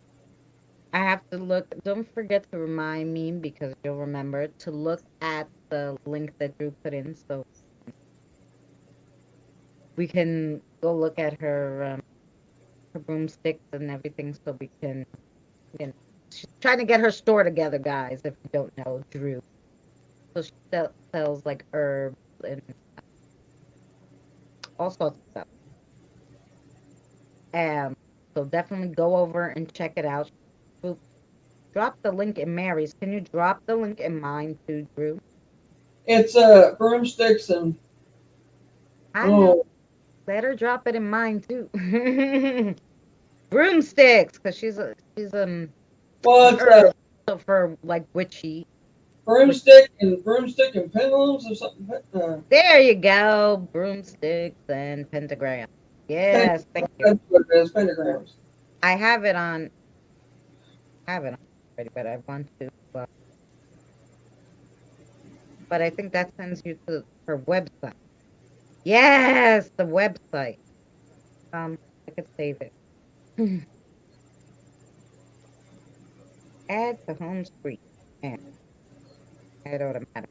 A: I have to look. Don't forget to remind me because you'll remember to look at the link that Drew put in, so we can go look at her broomsticks and everything, so we can, you know, she's trying to get her store together, guys. If you don't know Drew, so she sells like herbs and all sorts of stuff. So definitely go over and check it out. We'll drop the link in Mary's. Can you drop the link in mine too, Drew?
B: It's broomsticks and
A: I know.
B: oh,
A: Let her drop it in mine too. Broomsticks, because she's
B: well, it's
A: herb for like witch.
B: broomstick and pendulums or something.
A: There you go. Broomsticks and pentagram. Yes, thank you.
B: That's what it is. Pentagrams.
A: I have it on already, but I want to. But I think that sends you to her website. Yes, the website. I could save it. Add to home screen. And add automatic.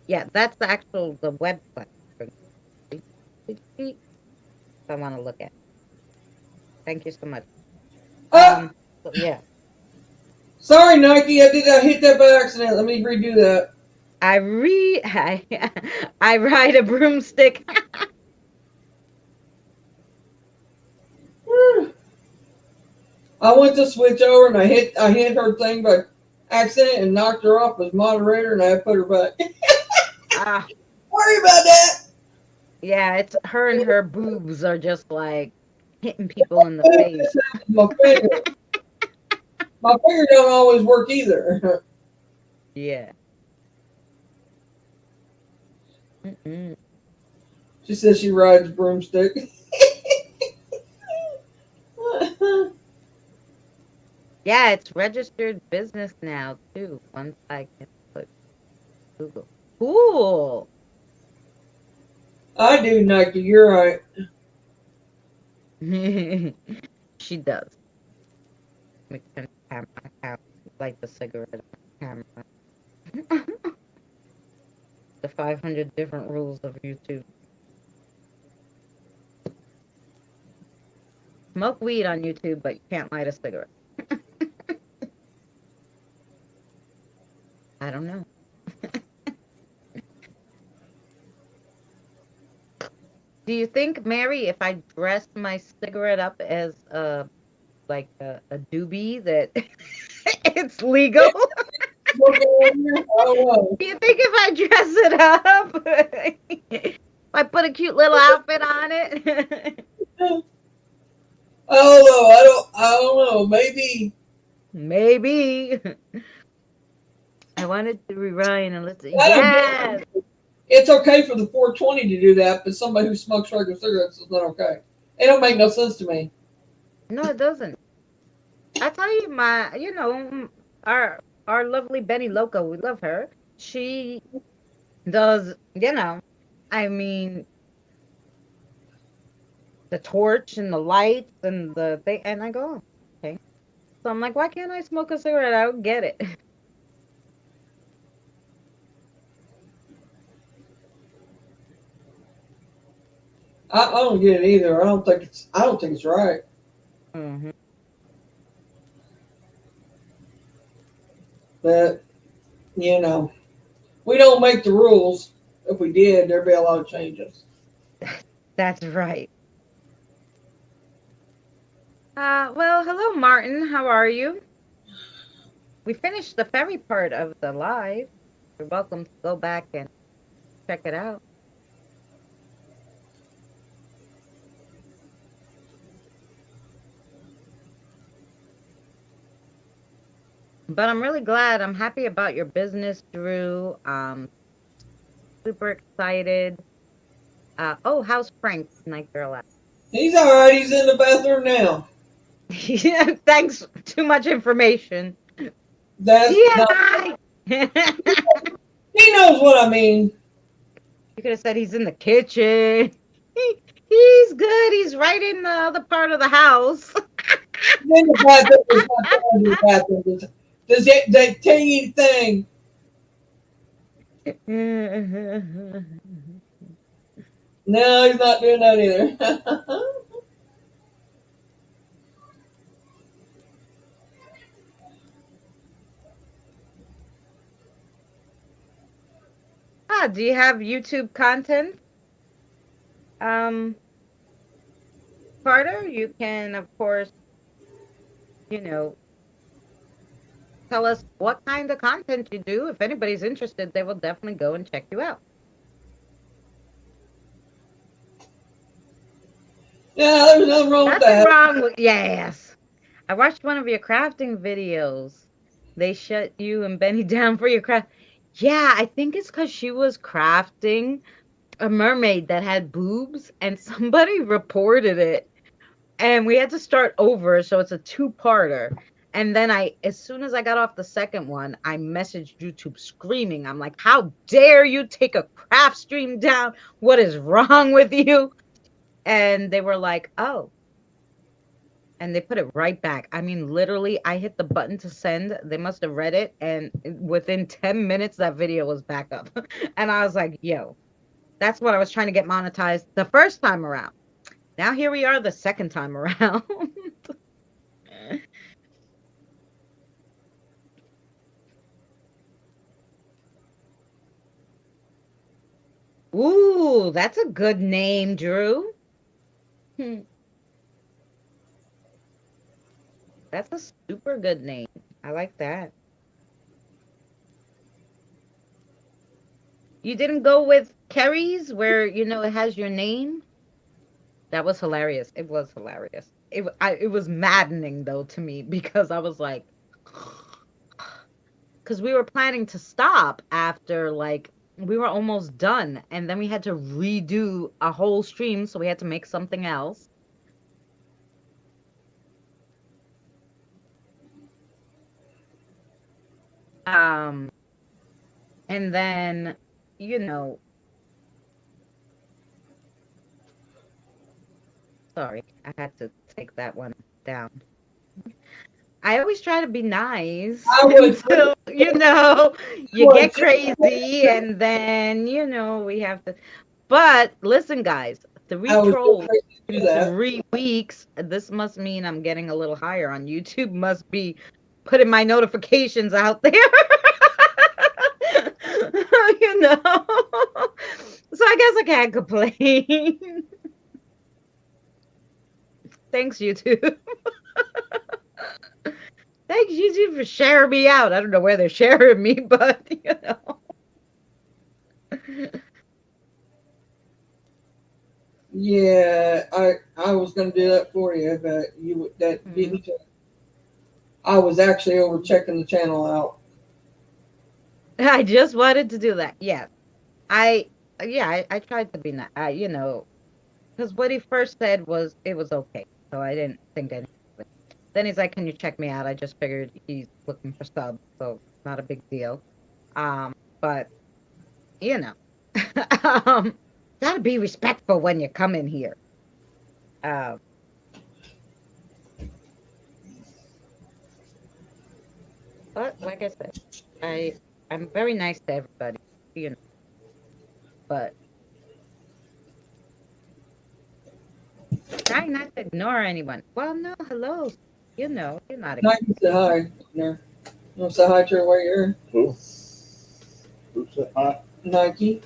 A: Yeah, that's the website. I want to look at. Thank you so much.
B: Ah,
A: So yeah,
B: sorry, Nike. I hit that by accident. Let me redo that.
A: I I ride a broomstick.
B: I went to switch over and I hit her thing by accident and knocked her off as moderator, and I put her back.
A: Ah,
B: Sorry about that.
A: yeah, it's her and her boobs are just like hitting people in the face.
B: My finger, my finger don't always work either.
A: Yeah. Mm-mm.
B: She says she rides broomstick.
A: Yeah, it's registered business now too. Once I can put Google. Cool.
B: I do, Nike. You're right.
A: She does. Let me turn the camera. I have light the cigarette on the camera. The 500 different rules of YouTube. Smoke weed on YouTube, but you can't light a cigarette. I don't know. Do you think, Mary, if I dress my cigarette up as a doobie, that it's legal?
B: Oh,
A: Do you think if I dress it up, if I put a cute little outfit on it?
B: although I don't know. Maybe
A: Maybe. I wanted to rewind and listen.
B: I don't get.
A: Yes.
B: It's okay for the 420 to do that, but somebody who smokes regular cigarettes is not okay. It don't make no sense to me.
A: No, it doesn't. I tell you, our lovely Benny Loco, we love her. She does, I mean, the torch and the lights and the thing, and I go, "Oh, okay." So I'm like, why can't I smoke a cigarette? I don't get it.
B: I don't get it either. I don't think it's right.
A: Hmm.
B: But you know, we don't make the rules. If we did, there'd be a lot of changes.
A: That's right. Well, hello, Martin. How are you? We finished the ferry part of the live. You're welcome to go back and check it out. But I'm really glad. I'm happy about your business, Drew. Super excited. Oh, how's Frank? Night girl at?
B: He's all right. He's in the bathroom now.
A: Yeah, thanks. Too much information.
B: That's no.
A: TMI.
B: He knows what I mean.
A: You could have said he's in the kitchen. He's good. He's right in the other part of the house.
B: He's in the bathroom. He's not going to the bathroom. Does it? They tell you anything? No, he's not doing that either.
A: Do you have YouTube content? Um, Carter, you can, of course, you know, tell us what kind of content you do. If anybody's interested, they will definitely go and check you out.
B: Yeah, there's nothing wrong with
A: Nothing
B: that.
A: wrong with, yes. I watched one of your crafting videos. They shut you and Benny down for your craft. Yeah, I think it's because she was crafting a mermaid that had boobs and somebody reported it and we had to start over, so it's a two-parter. And then as soon as I got off the second one, I messaged YouTube screaming. I'm like, how dare you take a craft stream down? What is wrong with you? And they were like, oh, and they put it right back. I mean, literally, I hit the button to send. They must have read it, and within 10 minutes, that video was back up. And I was like, yo, that's what I was trying to get monetized the first time around. Now here we are the second time around. Ooh, that's a good name, Drew. Hmm, that's a super good name. I like that. You didn't go with Kerry's where, it has your name? That was hilarious. It was hilarious. It was maddening though to me because I was like, because we were planning to stop after like we were almost done, and then we had to redo a whole stream, so we had to make something else. Um, and then, you know, sorry, I had to take that one down. I always try to be nice
B: I would.
A: until, you
B: Would
A: get crazy and then, we have to. But listen, guys, three
B: I was just
A: trolls
B: ready to
A: in
B: do that.
A: 3 weeks. This must mean I'm getting a little higher on YouTube. Must be putting my notifications out there. you know. So I guess I can't complain. Thanks, YouTube. Thanks, YouTube, for sharing me out. I don't know where they're sharing me, but
B: Yeah, I was going to do that for you, but that beat
A: Mhm.
B: me to it. I was actually over checking the channel out.
A: I just wanted to do that. Yes. I yeah, I tried to be nice. Because what he first said was it was okay. So I didn't think anything of it. Then he's like, "Can you check me out?" I just figured he's looking for subs, so not a big deal. But you know, um, gotta be respectful when you come in here. Um, but like I said, I I'm very nice to everybody, you know. But trying not to ignore anyone. Well, no, hello. You know, you're not.
B: Nike said hi. There. You want to say hi to her while you're here?
D: Who? Who said hi?
B: Nike.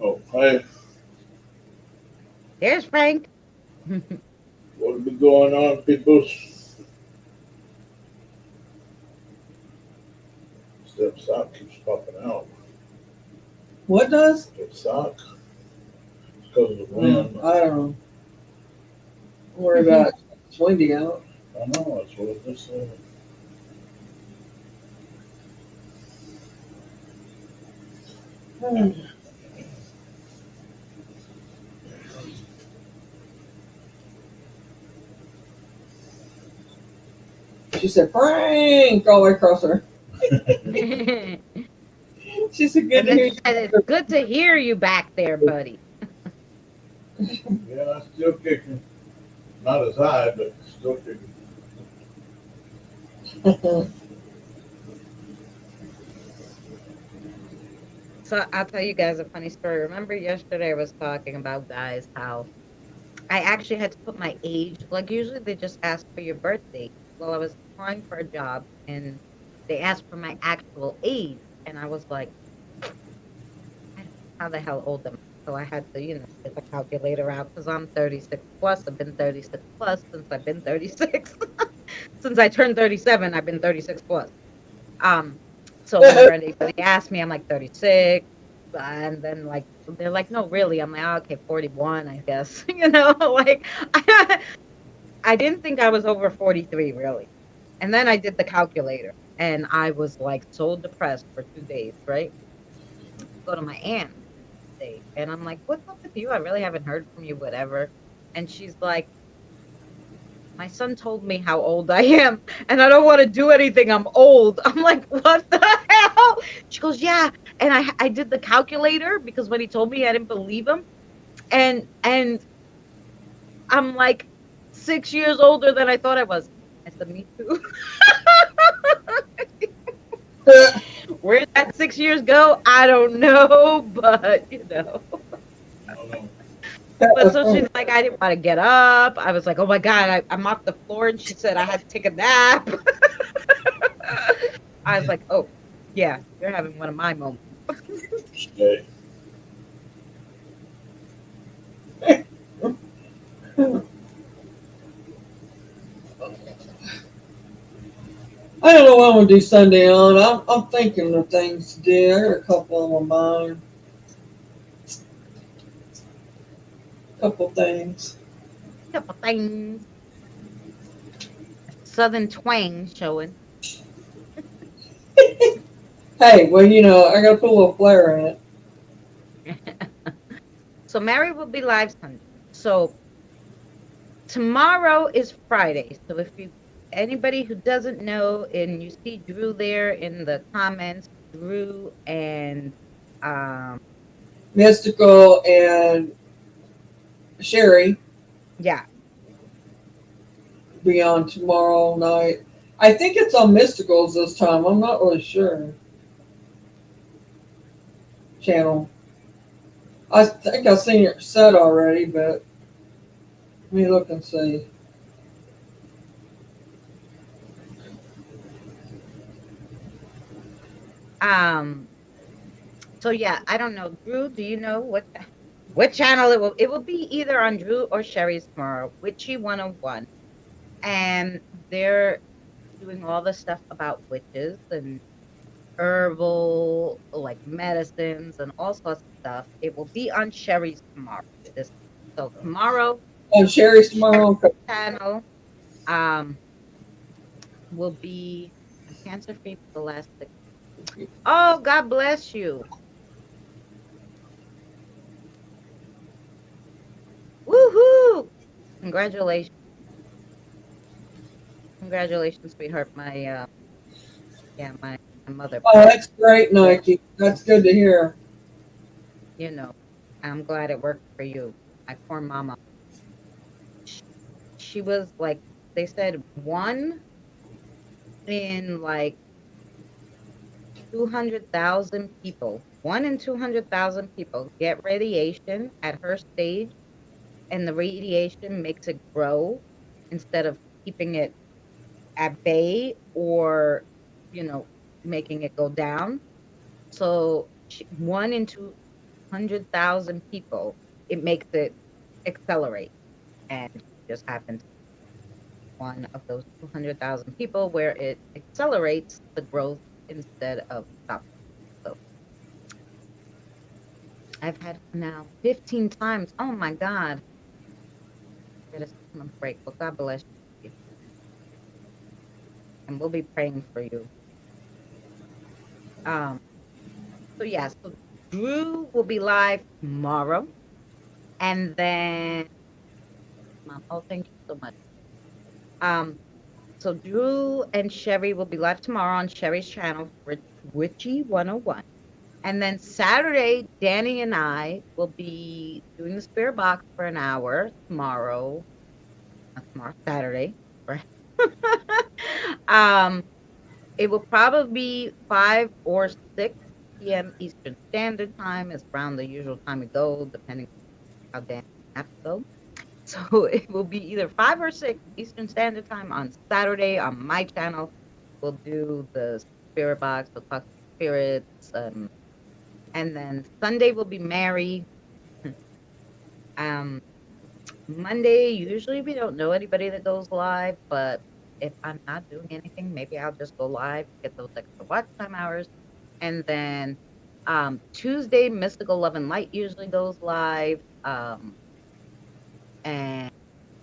D: Oh, hey,
A: There's Frank.
D: what be going on, people? That sock keeps popping out.
B: What does?
D: That sock? It's because of the wind.
B: I don't know. Don't worry about it. It's windy out.
D: I know, that's what it just said.
B: She said, Frank, all the way across her.
A: And
B: She said, good to
A: then
B: hear
A: she said, "It's good to hear you back there, buddy."
D: Yeah, I'm still kicking. Not as high, but still kicking.
B: you.
A: So I'll tell you guys a funny story. Remember yesterday I was talking about guys how I actually had to put my age. Like usually they just ask for your birthday. Well, I was applying for a job and they asked for my actual age, and I was like, I don't know how the hell old am I? So I had to, get the calculator out because I'm 36 plus. I've been 36 plus since I've been 36. Since I turned 37, I've been 36 plus. Um, so whenever anybody asks me, I'm like 36. And then like they're like, no, really. I'm like, oh, okay, 41, I guess. Like I didn't think I was over 43 really. And then I did the calculator and I was like so depressed for 2 days, right? Go to my aunt today and I'm like, what's up with you? I really haven't heard from you, whatever. And she's like, my son told me how old I am, and I don't want to do anything. I'm old. I'm like, what the hell? She goes, yeah. And I did the calculator because when he told me, I didn't believe him. And I'm like 6 years older than I thought I was. I said, me too. Where that 6 years go, I don't know, but.
D: I don't know.
A: But so she's like, I didn't want to get up. I was like, oh my God, I mopped the floor. And she said I had to take a nap. I was like, oh, yeah, you're having one of my moments.
D: Stay.
B: I don't know what I'm going to do Sunday on. I'm thinking of things to do. I got a couple on my mind. Couple things.
A: Couple things. Southern twang showing.
B: Hey, well, I got to put a little flair in it.
A: So Mary will be live Sunday. So tomorrow is Friday. So if you anybody who doesn't know and you see Drew there in the comments, Drew and um
B: Mystical and Sherry
A: yeah,
B: be on tomorrow night. I think it's on Mysticals this time. I'm not really sure. Channel. I think I've seen it set already, but let me look and see.
A: um so yeah, I don't know. Drew, do you know what channel it will be either on Drew or Sherry's tomorrow, Witchy 101. And they're doing all the stuff about witches and herbal like medicines and all sorts of stuff. It will be on Sherry's tomorrow. This so tomorrow,
B: On Sherry's
A: Sherry's
B: tomorrow.
A: channel um will be cancer free for the last 6. Oh, God bless you. Woohoo! Congratulations. Congratulations, sweetheart. Yeah, my mother
B: Oh,
A: passed
B: that's great,
A: away.
B: Nike. That's good to hear.
A: You know, I'm glad it worked for you. My poor mama. She, she was like, they said one in like 200,000 people. One in 200,000 people get radiation at her stage, and the radiation makes it grow instead of keeping it at bay or, you know, making it go down. So one in 200,000 people, it makes it accelerate. And she just happened to be one of those 200,000 people where it accelerates the growth instead of stopping. So I've had her now 15 times. Oh my God. It is I'm grateful. God bless you. And we'll be praying for you. Um, so yeah, so Drew will be live tomorrow. And then oh, thank you so much. Um, so Drew and Sherry will be live tomorrow on Sherry's channel, Witchy 101. And then Saturday, Danny and I will be doing the spirit box for an hour tomorrow. Not tomorrow, Saturday. Right? um, it will probably be 5 or 6 p.m. Eastern Standard Time. Is around the usual time we go, depending on how Danny has to go. So it will be either 5 or 6 Eastern Standard Time on Saturday on my channel. We'll do the spirit box. We'll talk to spirits. And then Sunday will be Mary. Um, Monday, usually we don't know anybody that goes live, but if I'm not doing anything, maybe I'll just go live, get those extra watch time hours. And then Tuesday, Mystical Love and Light usually goes live. And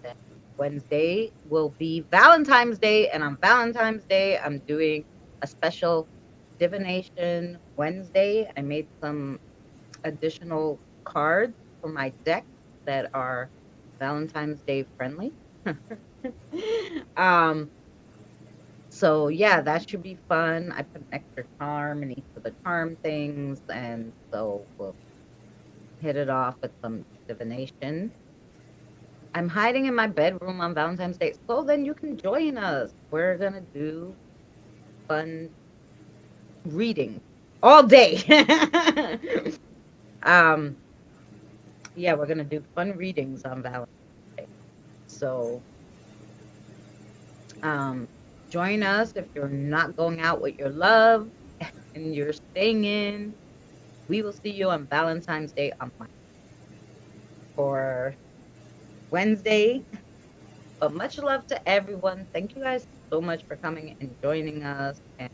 A: then Wednesday will be Valentine's Day. And on Valentine's Day, I'm doing a special divination Wednesday. I made some additional cards for my deck that are Valentine's Day friendly. um, so yeah, that should be fun. I put an extra charm in each of the charm things, and so we'll hit it off with some divination. I'm hiding in my bedroom on Valentine's Day, so then you can join us. We're gonna do fun reading all day. um, yeah, we're gonna do fun readings on Valentine's Day. So, um, join us if you're not going out with your love and you're staying in. We will see you on Valentine's Day on for Wednesday. But much love to everyone. Thank you guys so much for coming and joining us. And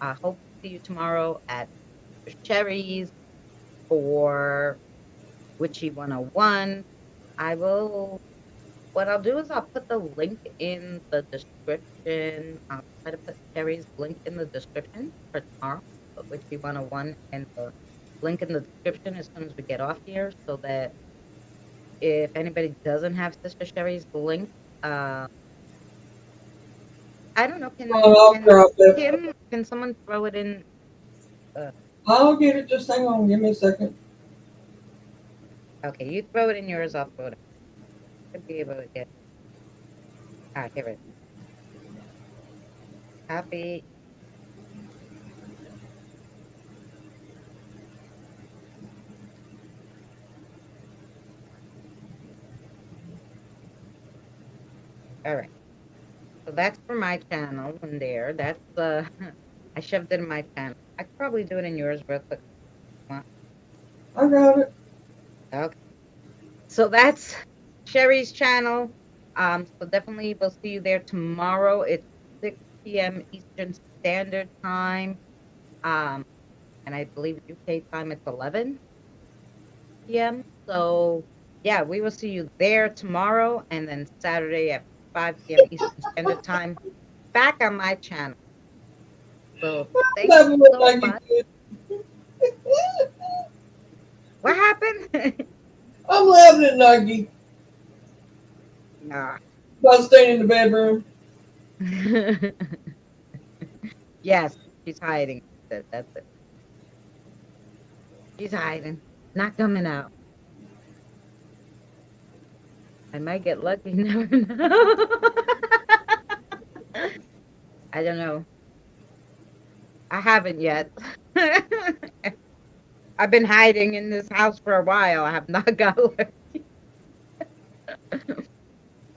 A: I hope to see you tomorrow at Sherry's for Witchy 101. I will, what I'll do is I'll put the link in the description. I'll try to put Sherry's link in the description for tomorrow, but Witchy 101, and the link in the description as soon as we get off here, so that if anybody doesn't have Sister Sherry's link, uh, I don't know,
B: Oh, I'll drop it.
A: can someone throw it in? Uh,
B: I'll get it. Just hang on. Give me a second.
A: okay, you throw it in yours, I'll throw it in. Should be able to get, here it is. Copy. All right. So that's for my channel in there. That's I shoved it in my channel. I could probably do it in yours real quick.
B: I got it.
A: Okay. So that's Sherry's channel. So definitely we'll see you there tomorrow. It's 6 p.m. Eastern Standard Time. And I believe UK time it's 11 p.m. So yeah, we will see you there tomorrow, and then Saturday at 5 p.m. Eastern Standard Time back on my channel. So thank
B: Love
A: you
B: it when
A: so
B: Nike
A: much.
B: did.
A: What happened?
B: I'm laughing at Nike
A: Nah.
B: about staying in the bedroom.
A: Yes, she's hiding. That's it. She's hiding. Not coming out. I might get lucky. Never know. I don't know. I haven't yet. I've been hiding in this house for a while. I have not got lucky.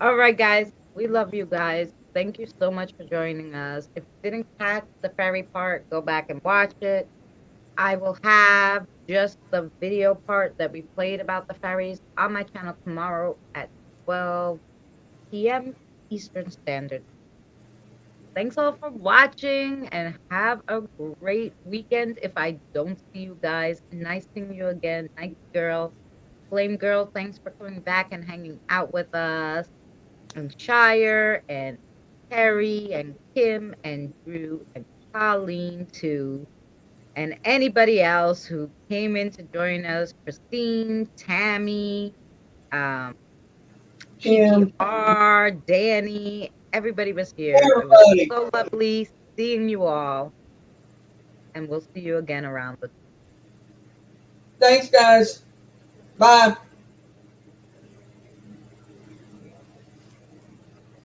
A: All right, guys. We love you guys. Thank you so much for joining us. If you didn't catch the fairy part, go back and watch it. I will have just the video part that we played about the fairies on my channel tomorrow at 12 p.m. Eastern Standard. Thanks all for watching and have a great weekend. If I don't see you guys, nice seeing you again. Night girl, flame girl, thanks for coming back and hanging out with us. And Shire and Terry and Kim and Drew and Colleen too. And anybody else who came in to join us, Christine, Tammy, um,
B: Kim,
A: PPR, Danny, everybody was here. It was
B: everybody.
A: so lovely seeing you all. And we'll see you again around the
B: Thanks, guys. Bye.